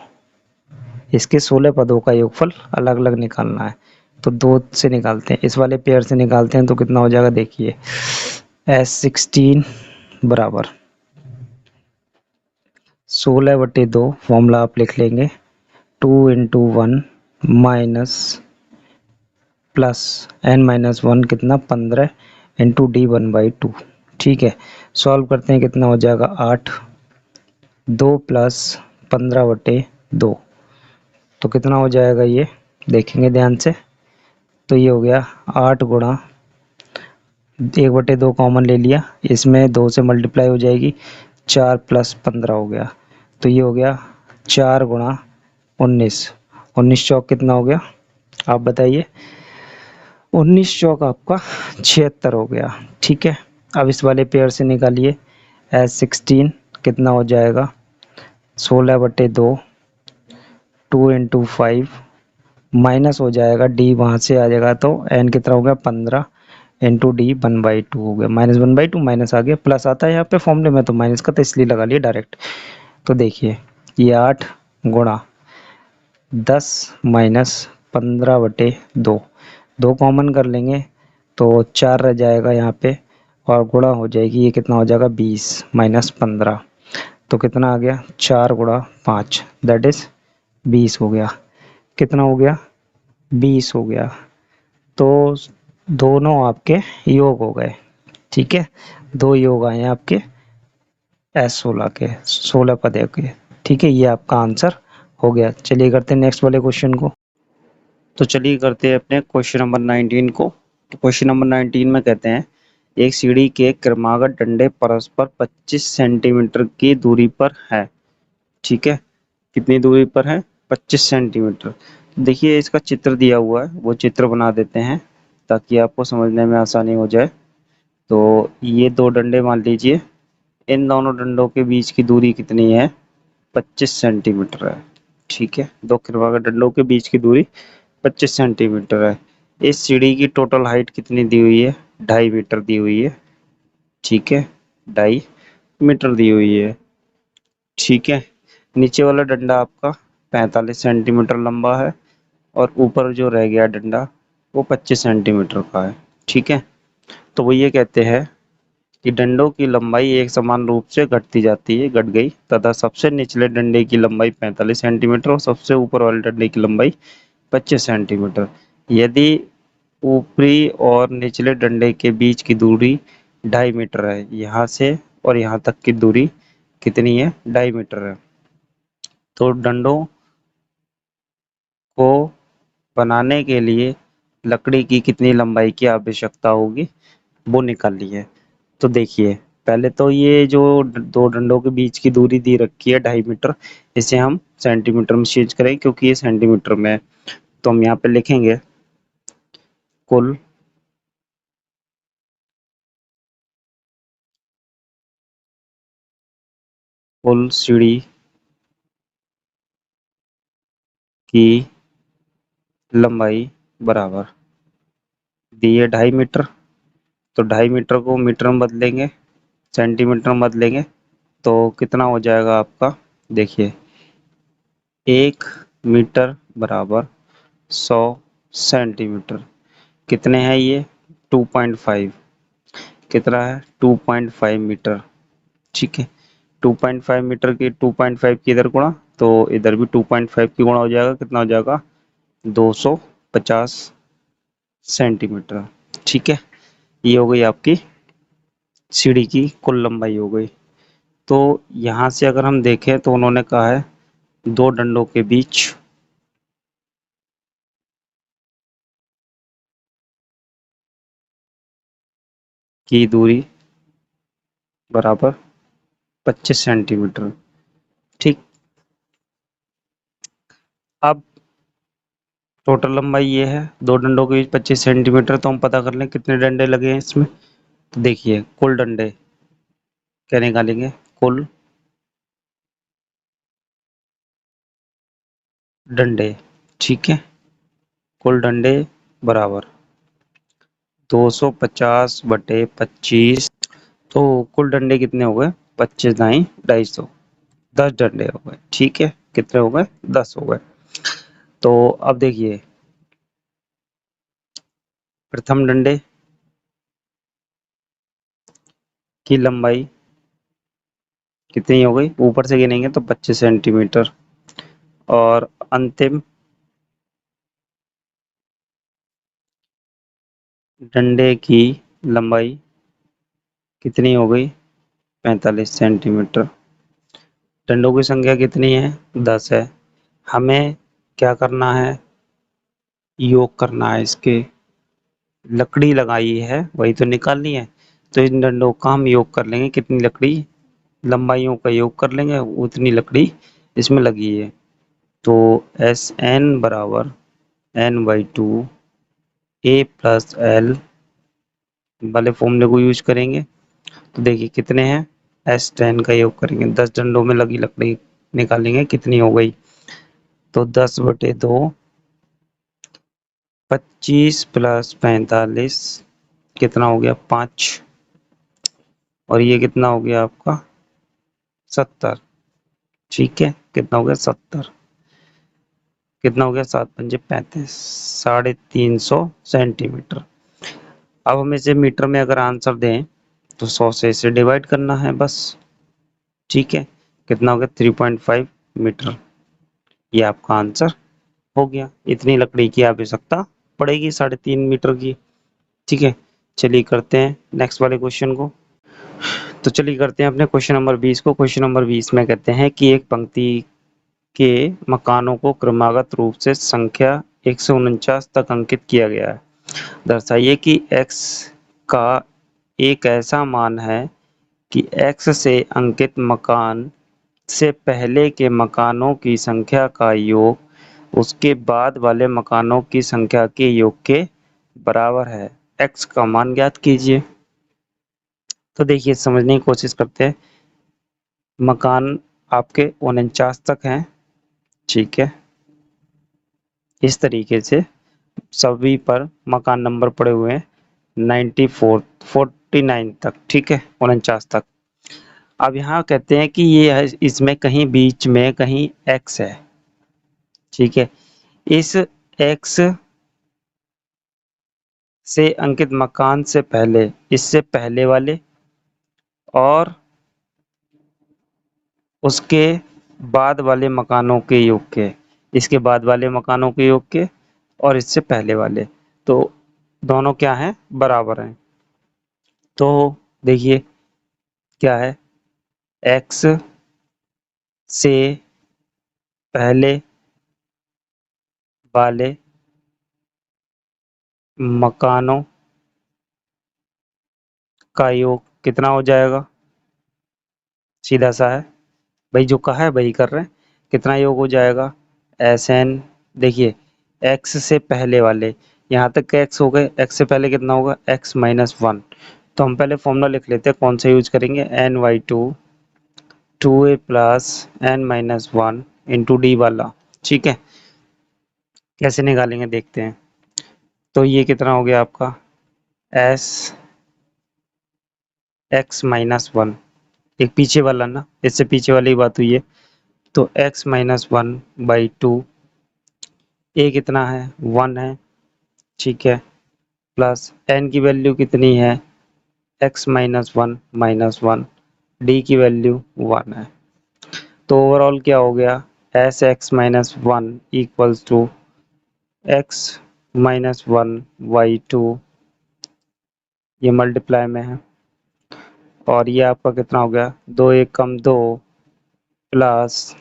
इसके 16 पदों का योगफल अलग अलग निकालना है, तो 2 से निकालते हैं, इस वाले पेयर से निकालते हैं, तो कितना हो जाएगा, देखिए S16 बराबर 16/2 फॉर्मूला आप लिख लेंगे, 2 इंटू 1 माइनस प्लस n-1 कितना 15 इंटू डी 1/2, ठीक है। सॉल्व करते हैं, कितना हो जाएगा 8, 2 प्लस 15/2, तो कितना हो जाएगा, ये देखेंगे ध्यान से, तो ये हो गया 8 गुणा 1/2 कॉमन ले लिया, इसमें 2 से मल्टीप्लाई हो जाएगी, 4 प्लस 15 हो गया, तो ये हो गया 4 गुणा 19, 19 चौक कितना हो गया, आप बताइए, 19 चौक आपका 76 हो गया, ठीक है। अब इस वाले पेयर से निकालिए, S16 कितना हो जाएगा 16/2, 2 इंटू 5 माइनस हो जाएगा, डी वहाँ से आ जाएगा, तो n कितना हो गया 15 इंटू डी 1/2 हो गया, माइनस 1/2 माइनस आ गया, प्लस आता है यहाँ पे फॉर्मूले में, तो माइनस का तो इसलिए लगा लिया डायरेक्ट। तो देखिए ये 8 गुणा 10 माइनस 15/2, 2 कॉमन कर लेंगे तो 4 रह जाएगा यहाँ पे, और गुणा हो जाएगी, ये कितना हो जाएगा 20 माइनस 15, तो कितना आ गया 4 गुणा 5 दैट इज 20 हो गया, कितना हो गया 20 हो गया, तो दोनों आपके योग हो गए, ठीक है, 2 योग आए हैं आपके S16 के 16 पदों के, ठीक है, ये आपका आंसर हो गया। चलिए करते हैं नेक्स्ट वाले क्वेश्चन को। तो चलिए करते हैं अपने क्वेश्चन नंबर 19 को। तो क्वेश्चन नंबर 19 में कहते हैं एक सीढ़ी के क्रमागत डंडे परस्पर 25 सेंटीमीटर की दूरी पर है, ठीक है, कितनी दूरी पर है 25 सेंटीमीटर। देखिए इसका चित्र दिया हुआ है, वो चित्र बना देते हैं ताकि आपको समझने में आसानी हो जाए। तो ये 2 डंडे मान लीजिए, इन दोनों डंडों के बीच की दूरी कितनी है? 25 सेंटीमीटर है। ठीक है, दो कृपाकर डंडों के बीच की दूरी 25 सेंटीमीटर है। इस सीढ़ी की टोटल हाइट कितनी दी हुई है? 2.5 मीटर दी हुई है। ठीक है, 2.5 मीटर दी हुई है। ठीक है, नीचे वाला डंडा आपका 45 सेंटीमीटर लंबा है और ऊपर जो रह गया डंडा वो 25 सेंटीमीटर का है। ठीक है, तो वो ये कहते हैं कि डंडों की लंबाई एक समान रूप से घटती जाती है, घट गई, तथा सबसे निचले डंडे की लंबाई 45 सेंटीमीटर और सबसे ऊपर वाले डंडे की लंबाई 25 सेंटीमीटर। यदि ऊपरी और निचले डंडे के बीच की दूरी 2.5 मीटर है, यहाँ से और यहाँ तक की दूरी कितनी है? 2.5 मीटर है। तो डंडों को बनाने के लिए लकड़ी की कितनी लंबाई की आवश्यकता होगी, वो निकालनी है। तो देखिए, पहले तो ये जो दो डंडों के बीच की दूरी दी रखी है 2.5 मीटर, इसे हम सेंटीमीटर में चेंज करें क्योंकि ये सेंटीमीटर में है। तो हम यहाँ पे लिखेंगे कुल सीढ़ी की लंबाई बराबर दी है 2.5 मीटर, तो 2.5 मीटर को मीटर में बदलेंगे, सेंटीमीटर में बदलेंगे, तो कितना हो जाएगा आपका? देखिए, 1 मीटर बराबर 100 सेंटीमीटर। कितने हैं ये? 2.5। कितना है? 2.5 मीटर। ठीक है, 2.5 मीटर की 2.5 की इधर गुणा, तो इधर भी 2.5 की गुणा हो जाएगा। कितना हो जाएगा? 250 सेंटीमीटर। ठीक है, ये हो गई आपकी सीढ़ी की कुल लंबाई हो गई। तो यहाँ से अगर हम देखें तो उन्होंने कहा है दो डंडों के बीच की दूरी बराबर 25 सेंटीमीटर। ठीक, अब टोटल लंबाई ये है, दो डंडों के बीच 25 सेंटीमीटर। तो हम पता कर लें कितने डंडे लगे हैं इसमें। तो देखिए, कुल डंडे क्या निकालेंगे? कुल डंडे। ठीक है, कुल डंडे बराबर 250 बटे 25। तो कुल डंडे कितने हो गए? 25 दाई 250, 10 डंडे हो गए। ठीक है, कितने हो गए? 10 हो गए। तो अब देखिए, प्रथम डंडे की लंबाई कितनी हो गई? ऊपर से गिनेंगे तो 25 सेंटीमीटर, और अंतिम डंडे की लंबाई कितनी हो गई? 45 सेंटीमीटर। डंडों की संख्या कितनी है? 10 है। हमें क्या करना है? योग करना है इसके। लकड़ी लगाई है वही तो निकालनी है। तो इन डंडों का हम योग कर लेंगे, कितनी लकड़ी, लंबाइयों का योग कर लेंगे, उतनी लकड़ी इसमें लगी है। तो एस एन बराबर n/2 a प्लस एल वाले फॉर्मूले को यूज करेंगे। तो देखिए कितने हैं? S10 का योग करेंगे, 10 डंडों में लगी लकड़ी निकालेंगे कितनी हो गई। तो 10/2, 25 प्लस 45 कितना हो गया? 5, और ये कितना हो गया आपका? 70। ठीक है, कितना हो गया? 70। कितना हो गया? 7×5 = 35, 350 सेंटीमीटर। अब हम इसे मीटर में अगर आंसर दें तो 100 से इसे डिवाइड करना है बस। ठीक है, कितना हो गया? 3.5 मीटर। ये आपका आंसर हो गया। इतनी लकड़ी की आवश्यकता पड़ेगी 3.5 मीटर की। ठीक है, चलिए करते हैं नेक्स्ट वाले क्वेश्चन को। तो चलिए करते हैं अपने क्वेश्चन नंबर 20 को। क्वेश्चन नंबर 20 में कहते हैं कि एक पंक्ति के मकानों को क्रमागत रूप से संख्या 149 तक अंकित किया गया है। दर्शाइए कि x का एक ऐसा मान है कि x से अंकित मकान से पहले के मकानों की संख्या का योग उसके बाद वाले मकानों की संख्या के योग के बराबर है। x का मान ज्ञात कीजिए। तो देखिए, समझने की कोशिश करते हैं मकान आपके 49 तक हैं, ठीक है। इस तरीके से सभी पर मकान नंबर पड़े हुए हैं 94 49 तक, ठीक है, 49 तक। अब यहाँ कहते हैं कि ये है, इसमें कहीं बीच में कहीं x है, ठीक है। इस x से अंकित मकान से पहले, इससे पहले वाले और उसके बाद वाले मकानों के योग के, इसके बाद वाले मकानों के योग के और इससे पहले वाले, तो दोनों क्या हैं, बराबर हैं। तो देखिए क्या है, x से पहले वाले मकानों का योग कितना हो जाएगा, सीधा सा है भाई, जो कहा है वही कर रहे हैं। कितना योग हो जाएगा, एस एन, देखिए x से पहले वाले, यहाँ तक के x हो गए, x से पहले कितना होगा, x माइनस वन। तो हम पहले फॉर्मूला लिख लेते हैं, कौन सा यूज करेंगे, N by two A plus N minus one into D वाला, ठीक है। कैसे निकालेंगे देखते हैं। तो ये कितना हो गया आपका, एस एक्स माइनस वन, एक पीछे वाला ना, इससे पीछे वाली बात हुई है। तो x minus one by two, A कितना है, वन है, ठीक है, प्लस n की वैल्यू कितनी है, x माइनस वन, डी की वैल्यू वन है। तो ओवरऑल क्या हो गया, S X minus one equals to X minus one by two, ये मल्टीप्लाई में है, और ये आपका कितना हो गया, दो एक कम दो प्लस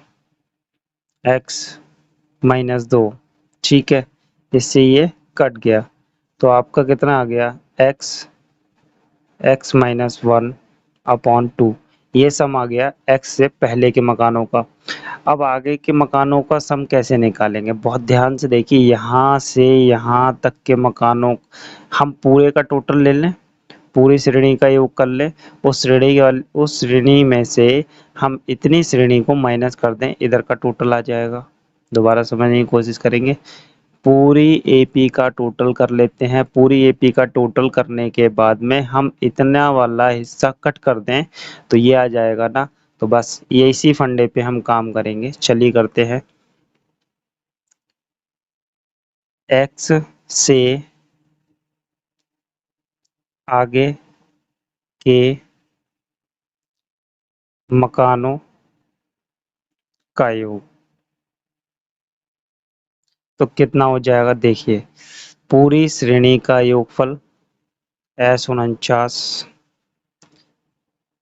एक्स माइनस दो, ठीक है। इससे ये कट गया, तो आपका कितना आ गया, x minus one upon two, ये सम आ गया x से पहले के मकानों का। अब आगे के मकानों का सम कैसे निकालेंगे, बहुत ध्यान से देखिए, यहाँ से यहाँ तक के मकानों, हम पूरे का टोटल ले लें, पूरी श्रेणी का योग कर लें, उस श्रेणी में से हम इतनी श्रेणी को माइनस कर दें, इधर का टोटल आ जाएगा। दोबारा समझने की कोशिश करेंगे, पूरी एपी का टोटल कर लेते हैं, पूरी एपी का टोटल करने के बाद में हम इतना वाला हिस्सा कट कर दें तो ये आ जाएगा ना। तो बस ये इसी फंडे पे हम काम करेंगे, चलिए करते हैं। एक्स से आगे के मकानों का योग, तो कितना हो जाएगा, देखिए पूरी श्रेणी का योगफल एस 49,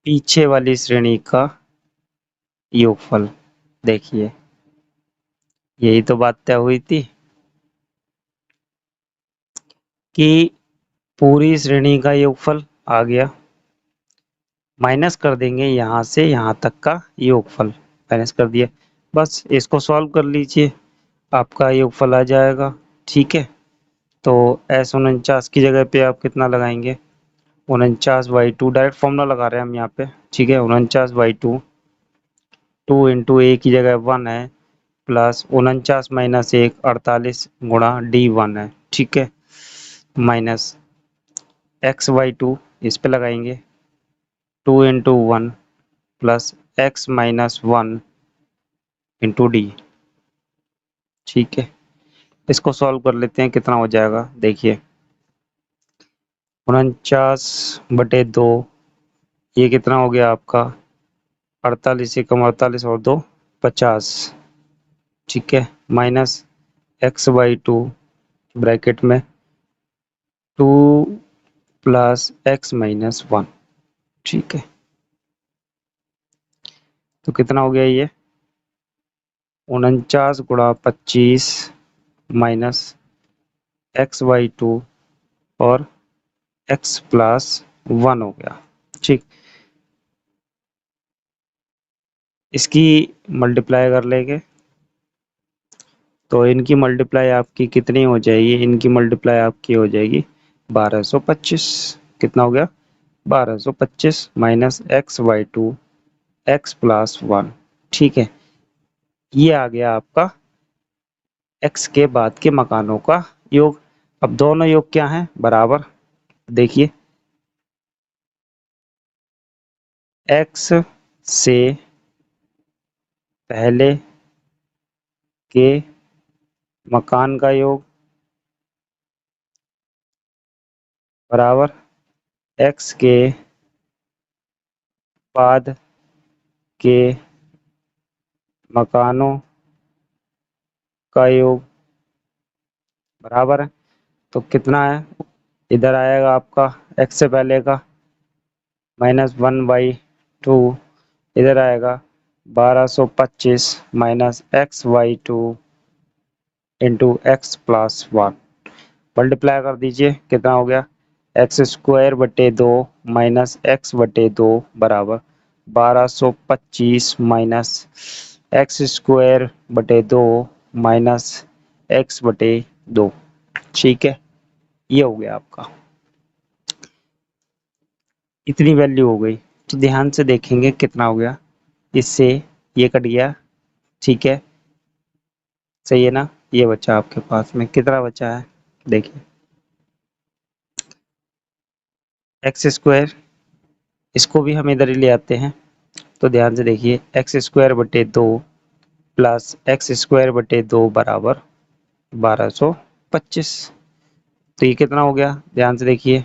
पीछे वाली श्रेणी का योगफल, देखिए यही तो बात तय हुई थी कि पूरी श्रेणी का योगफल आ गया, माइनस कर देंगे यहाँ से यहाँ तक का योगफल, माइनस कर दिया, बस इसको सॉल्व कर लीजिए, आपका योगफल आ जाएगा, ठीक है। तो एस 49 की जगह पे आप कितना लगाएंगे, 49/2, डायरेक्ट फॉर्मूला लगा रहे हैं हम यहाँ पे, ठीक है, 49/2, टू इंटू ए की जगह वन है, प्लस 49 माइनस एक 48 गुणा डी वन है, ठीक है, माइनस x/2, इस पे लगाएंगे, two into one plus x minus one into D, ठीक है। इसको सॉल्व कर लेते हैं, कितना हो जाएगा, देखिए 49/2, ये कितना हो गया आपका, 48 से कम 48 और दो 50, ठीक है, माइनस x/2 ब्रैकेट में two plus x minus one, ठीक है। तो कितना हो गया ये, 49 गुणा 25 माइनस x/2 और x प्लस वन हो गया, ठीक। इसकी मल्टीप्लाई कर लेंगे, तो इनकी मल्टीप्लाई आपकी कितनी हो जाएगी, इनकी मल्टीप्लाई आपकी हो जाएगी 1225, कितना हो गया, 1225 माइनस x/2, x प्लस 1। ठीक है, ये आ गया आपका x के बाद के मकानों का योग। अब दोनों योग क्या हैं? बराबर। देखिए, x से पहले के मकान का योग बराबर x के बाद के मकानों का योग बराबर है। तो कितना है? इधर आएगा आपका x से पहले का -1/2, इधर आएगा 1225 minus x/2 into x plus 1। Multiply कर दीजिए, कितना हो गया? एक्स स्क्वायर बटे 2 माइनस एक्स बटे 2 बराबर 1225 माइनस एक्स स्क्वायर बटे 2 माइनस एक्स बटे 2। ठीक है, ये हो गया आपका, इतनी वैल्यू हो गई। तो ध्यान से देखेंगे कितना हो गया, इससे ये कट गया। ठीक है, सही है ना? ये बचा आपके पास में, कितना बचा है? देखिए, एक्स स्क्वायर, इसको भी हम इधर ही ले आते हैं। तो ध्यान से देखिए, एक्स स्क्वायर बटे 2 प्लस एक्स स्क्वायर बटे 2 बराबर 1225। तो ये कितना हो गया? ध्यान से देखिए,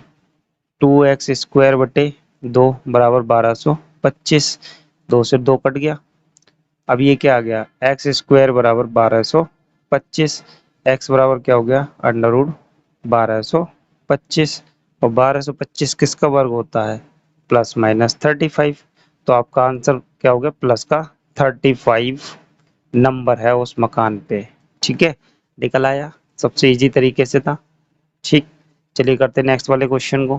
2x स्क्वायर बटे 2 बराबर 1225। 2 से 2 कट गया। अब ये क्या आ गया? एक्स स्क्वायर बराबर 1225। एक्स बराबर क्या हो गया? Under root 1225। और 1225 किसका वर्ग होता है? +-35। तो आपका आंसर क्या हो गया? प्लस का 35 नंबर है उस मकान पे। ठीक है, निकल आया, सबसे इजी तरीके से था। ठीक, चलिए करते हैं नेक्स्ट वाले क्वेश्चन को।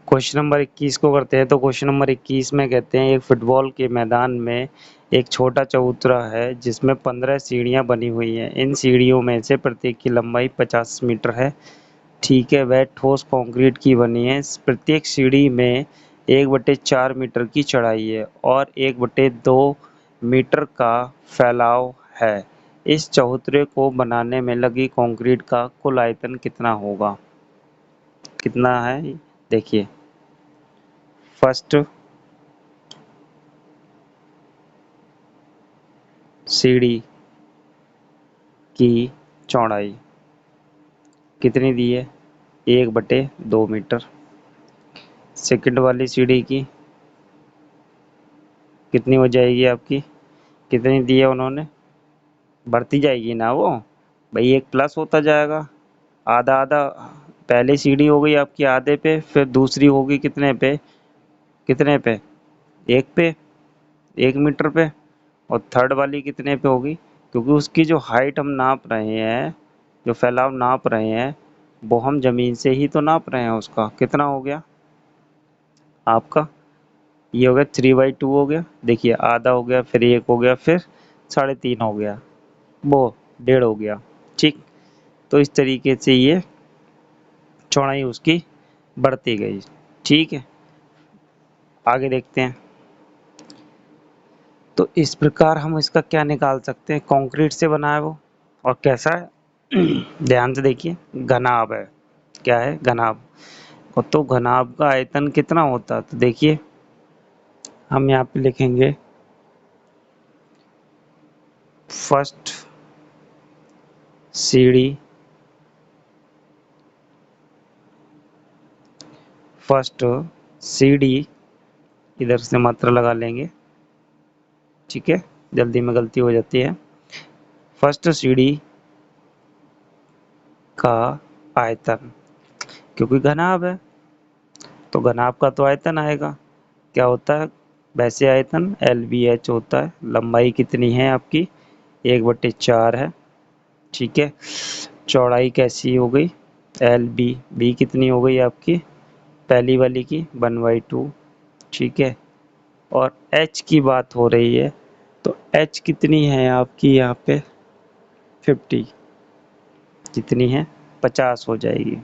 क्वेश्चन नंबर 21 को करते हैं। तो क्वेश्चन नंबर 21 में कहते हैं, एक फुटबॉल के मैदान में एक छोटा चबूतरा है जिसमें 15 सीढ़ियां बनी हुई हैं। इन सीढ़ियों में से प्रत्येक की लंबाई 50 मीटर है। ठीक है, वह ठोस कंक्रीट की बनी है। प्रत्येक सीढ़ी में 1/4 मीटर की चौड़ाई है और 1/2 मीटर का फैलाव है। इस चबूतरे को बनाने में लगी कंक्रीट का कुल आयतन कितना होगा? कितना है? देखिए, फर्स्ट सीढ़ी की चौड़ाई कितनी दी है? 1/2 मीटर। सेकंड वाली सीढ़ी की कितनी हो जाएगी आपकी? कितनी दी है उन्होंने? बढ़ती जाएगी ना वो भाई, एक प्लस होता जाएगा, आधा आधा। पहली सीढ़ी हो गई आपकी आधे पे, फिर दूसरी होगी कितने पे? कितने पे? 1 पे, 1 मीटर पे। और थर्ड वाली कितने पे होगी? क्योंकि उसकी जो हाइट हम नाप रहे हैं, जो फैलाव नाप रहे हैं, वो हम जमीन से ही तो नाप रहे हैं। उसका कितना हो गया आपका? ये हो गया 3/2 हो गया। देखिए, आधा हो गया, फिर 1 हो गया, फिर 3.5 हो गया, वो 1.5 हो गया। ठीक, तो इस तरीके से ये चौड़ाई उसकी बढ़ती गई। ठीक है, आगे देखते हैं। तो इस प्रकार हम इसका क्या निकाल सकते हैं? कंक्रीट से बना है वो, और कैसा है? ध्यान से देखिए, घनाभ है। क्या है? घनाभ। और तो घनाभ का आयतन कितना होता है? तो देखिए, हम यहाँ पे लिखेंगे फर्स्ट सीढ़ी, फर्स्ट सीढ़ी, इधर से मात्रा लगा लेंगे। ठीक है, जल्दी में गलती हो जाती है। फर्स्ट सीढ़ी का आयतन, क्योंकि घनाभ है तो घनाभ का तो आयतन आएगा। क्या होता है वैसे? आयतन LBH होता है। लंबाई कितनी है आपकी? 1/4 है। ठीक है, चौड़ाई कैसी हो गई? LB कितनी हो गई आपकी? पहली वाली की 1/2। ठीक है, और H की बात हो रही है, तो H कितनी है आपकी यहाँ पे? 50। कितनी है? 50 हो जाएगी।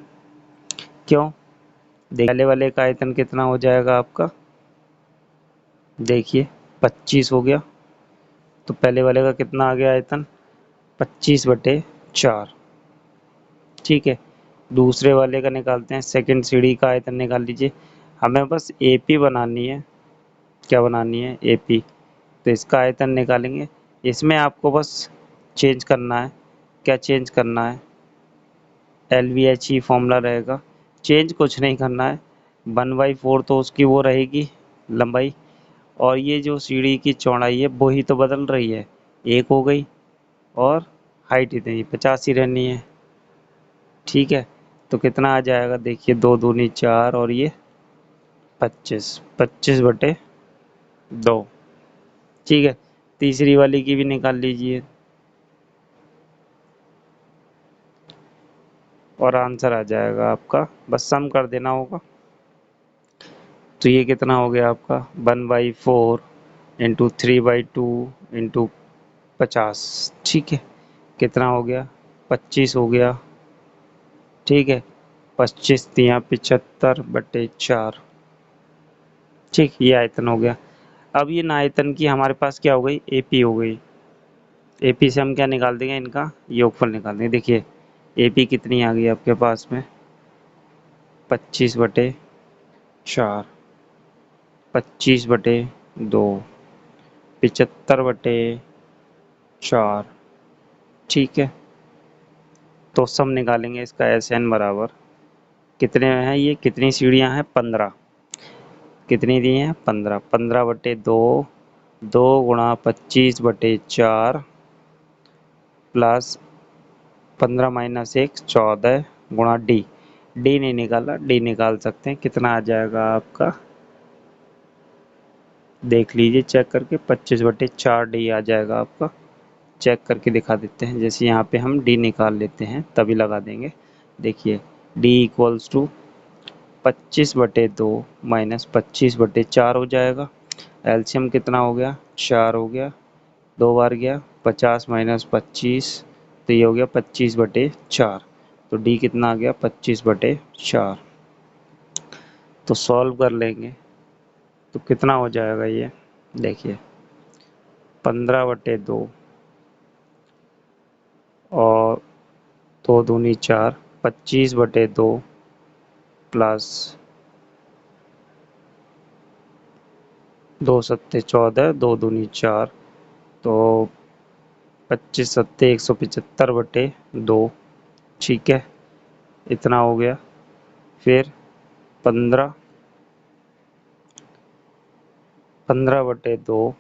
क्यों? पहले वाले का आयतन कितना हो जाएगा आपका? देखिए 25 हो गया, तो पहले वाले का कितना आ गया आयतन, 25/4। ठीक है, दूसरे वाले का निकालते हैं, सेकंड सीढ़ी का आयतन निकाल लीजिए। हमें बस एपी बनानी है, क्या बनानी है, एपी। तो इसका आयतन निकालेंगे। इसमें आपको बस चेंज करना है, क्या चेंज करना है, एलवीएच ही फॉर्मूला रहेगा, चेंज कुछ नहीं करना है। 1/4 तो उसकी वो रहेगी लंबाई, और ये जो सीढ़ी की चौड़ाई है वो ही तो बदल रही है, एक हो गई, और हाइट इतनी 50 ही रहनी है। ठीक है, तो कितना आ जाएगा, देखिए 2 दूनी 4 और ये 25, 25/2। ठीक है, तीसरी वाली की भी निकाल लीजिए और आंसर आ जाएगा आपका, बस सम कर देना होगा। तो ये कितना हो गया आपका, 1/4 इंटू 3/2 इंटू 50। ठीक है, कितना हो गया, 25 हो गया। ठीक है, 25 तिया 75/4। ठीक, ये आयतन हो गया। अब ये ना आयतन की हमारे पास क्या हो गई, एपी हो गई। एपी से हम क्या निकाल देंगे, इनका योगफल निकाल देंगे। देखिए एपी कितनी आ गई आपके पास में, 25/4, 25/2, 75/4। ठीक है, तो सम निकालेंगे इसका, एस एन बराबर कितने हैं, ये कितनी सीढ़ियां हैं, 15। कितनी दी हैं, 15। 15/2, 2 × 25/4 प्लस 15 - 1 14 गुणा डी। डी नहीं निकाला, डी निकाल सकते हैं, कितना आ जाएगा आपका, देख लीजिए चेक करके, 25/4 डी आ जाएगा आपका। चेक करके दिखा देते हैं, जैसे यहाँ पे हम डी निकाल लेते हैं तभी लगा देंगे। देखिए डी इक्वल्स टू 25/2 माइनस 25/4 हो जाएगा। एलसीएम कितना हो गया, 4 हो गया, 2 बार गया, 50 - 25, तो ये हो गया 25/4। तो डी कितना आ गया, 25/4। तो सॉल्व कर लेंगे तो कितना हो जाएगा ये, देखिए 15/2 और 2 दूनी 4, 25/2 प्लस 2 सत्ते 14, 2 दूनी 4, तो 25 सत्ते 175/2। ठीक है, इतना हो गया। फिर 15, 15/2,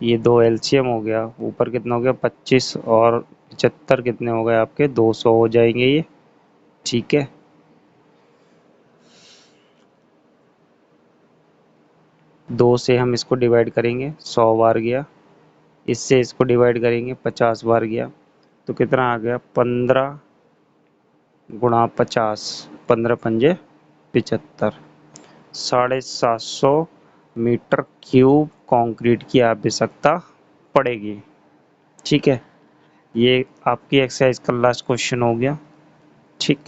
ये 2 एलसीएम हो गया, ऊपर कितना हो गया 25 और 75 कितने हो गए आपके, 200 हो जाएंगे ये। ठीक है, 2 से हम इसको डिवाइड करेंगे, 100 बार गया, इससे इसको डिवाइड करेंगे, 50 बार गया, तो कितना आ गया, 15 गुणा 50, 15×5 = 75। 750 मीटर क्यूब कंक्रीट की आवश्यकता पड़ेगी। ठीक है, ये आपकी एक्सरसाइज का लास्ट क्वेश्चन हो गया। ठीक।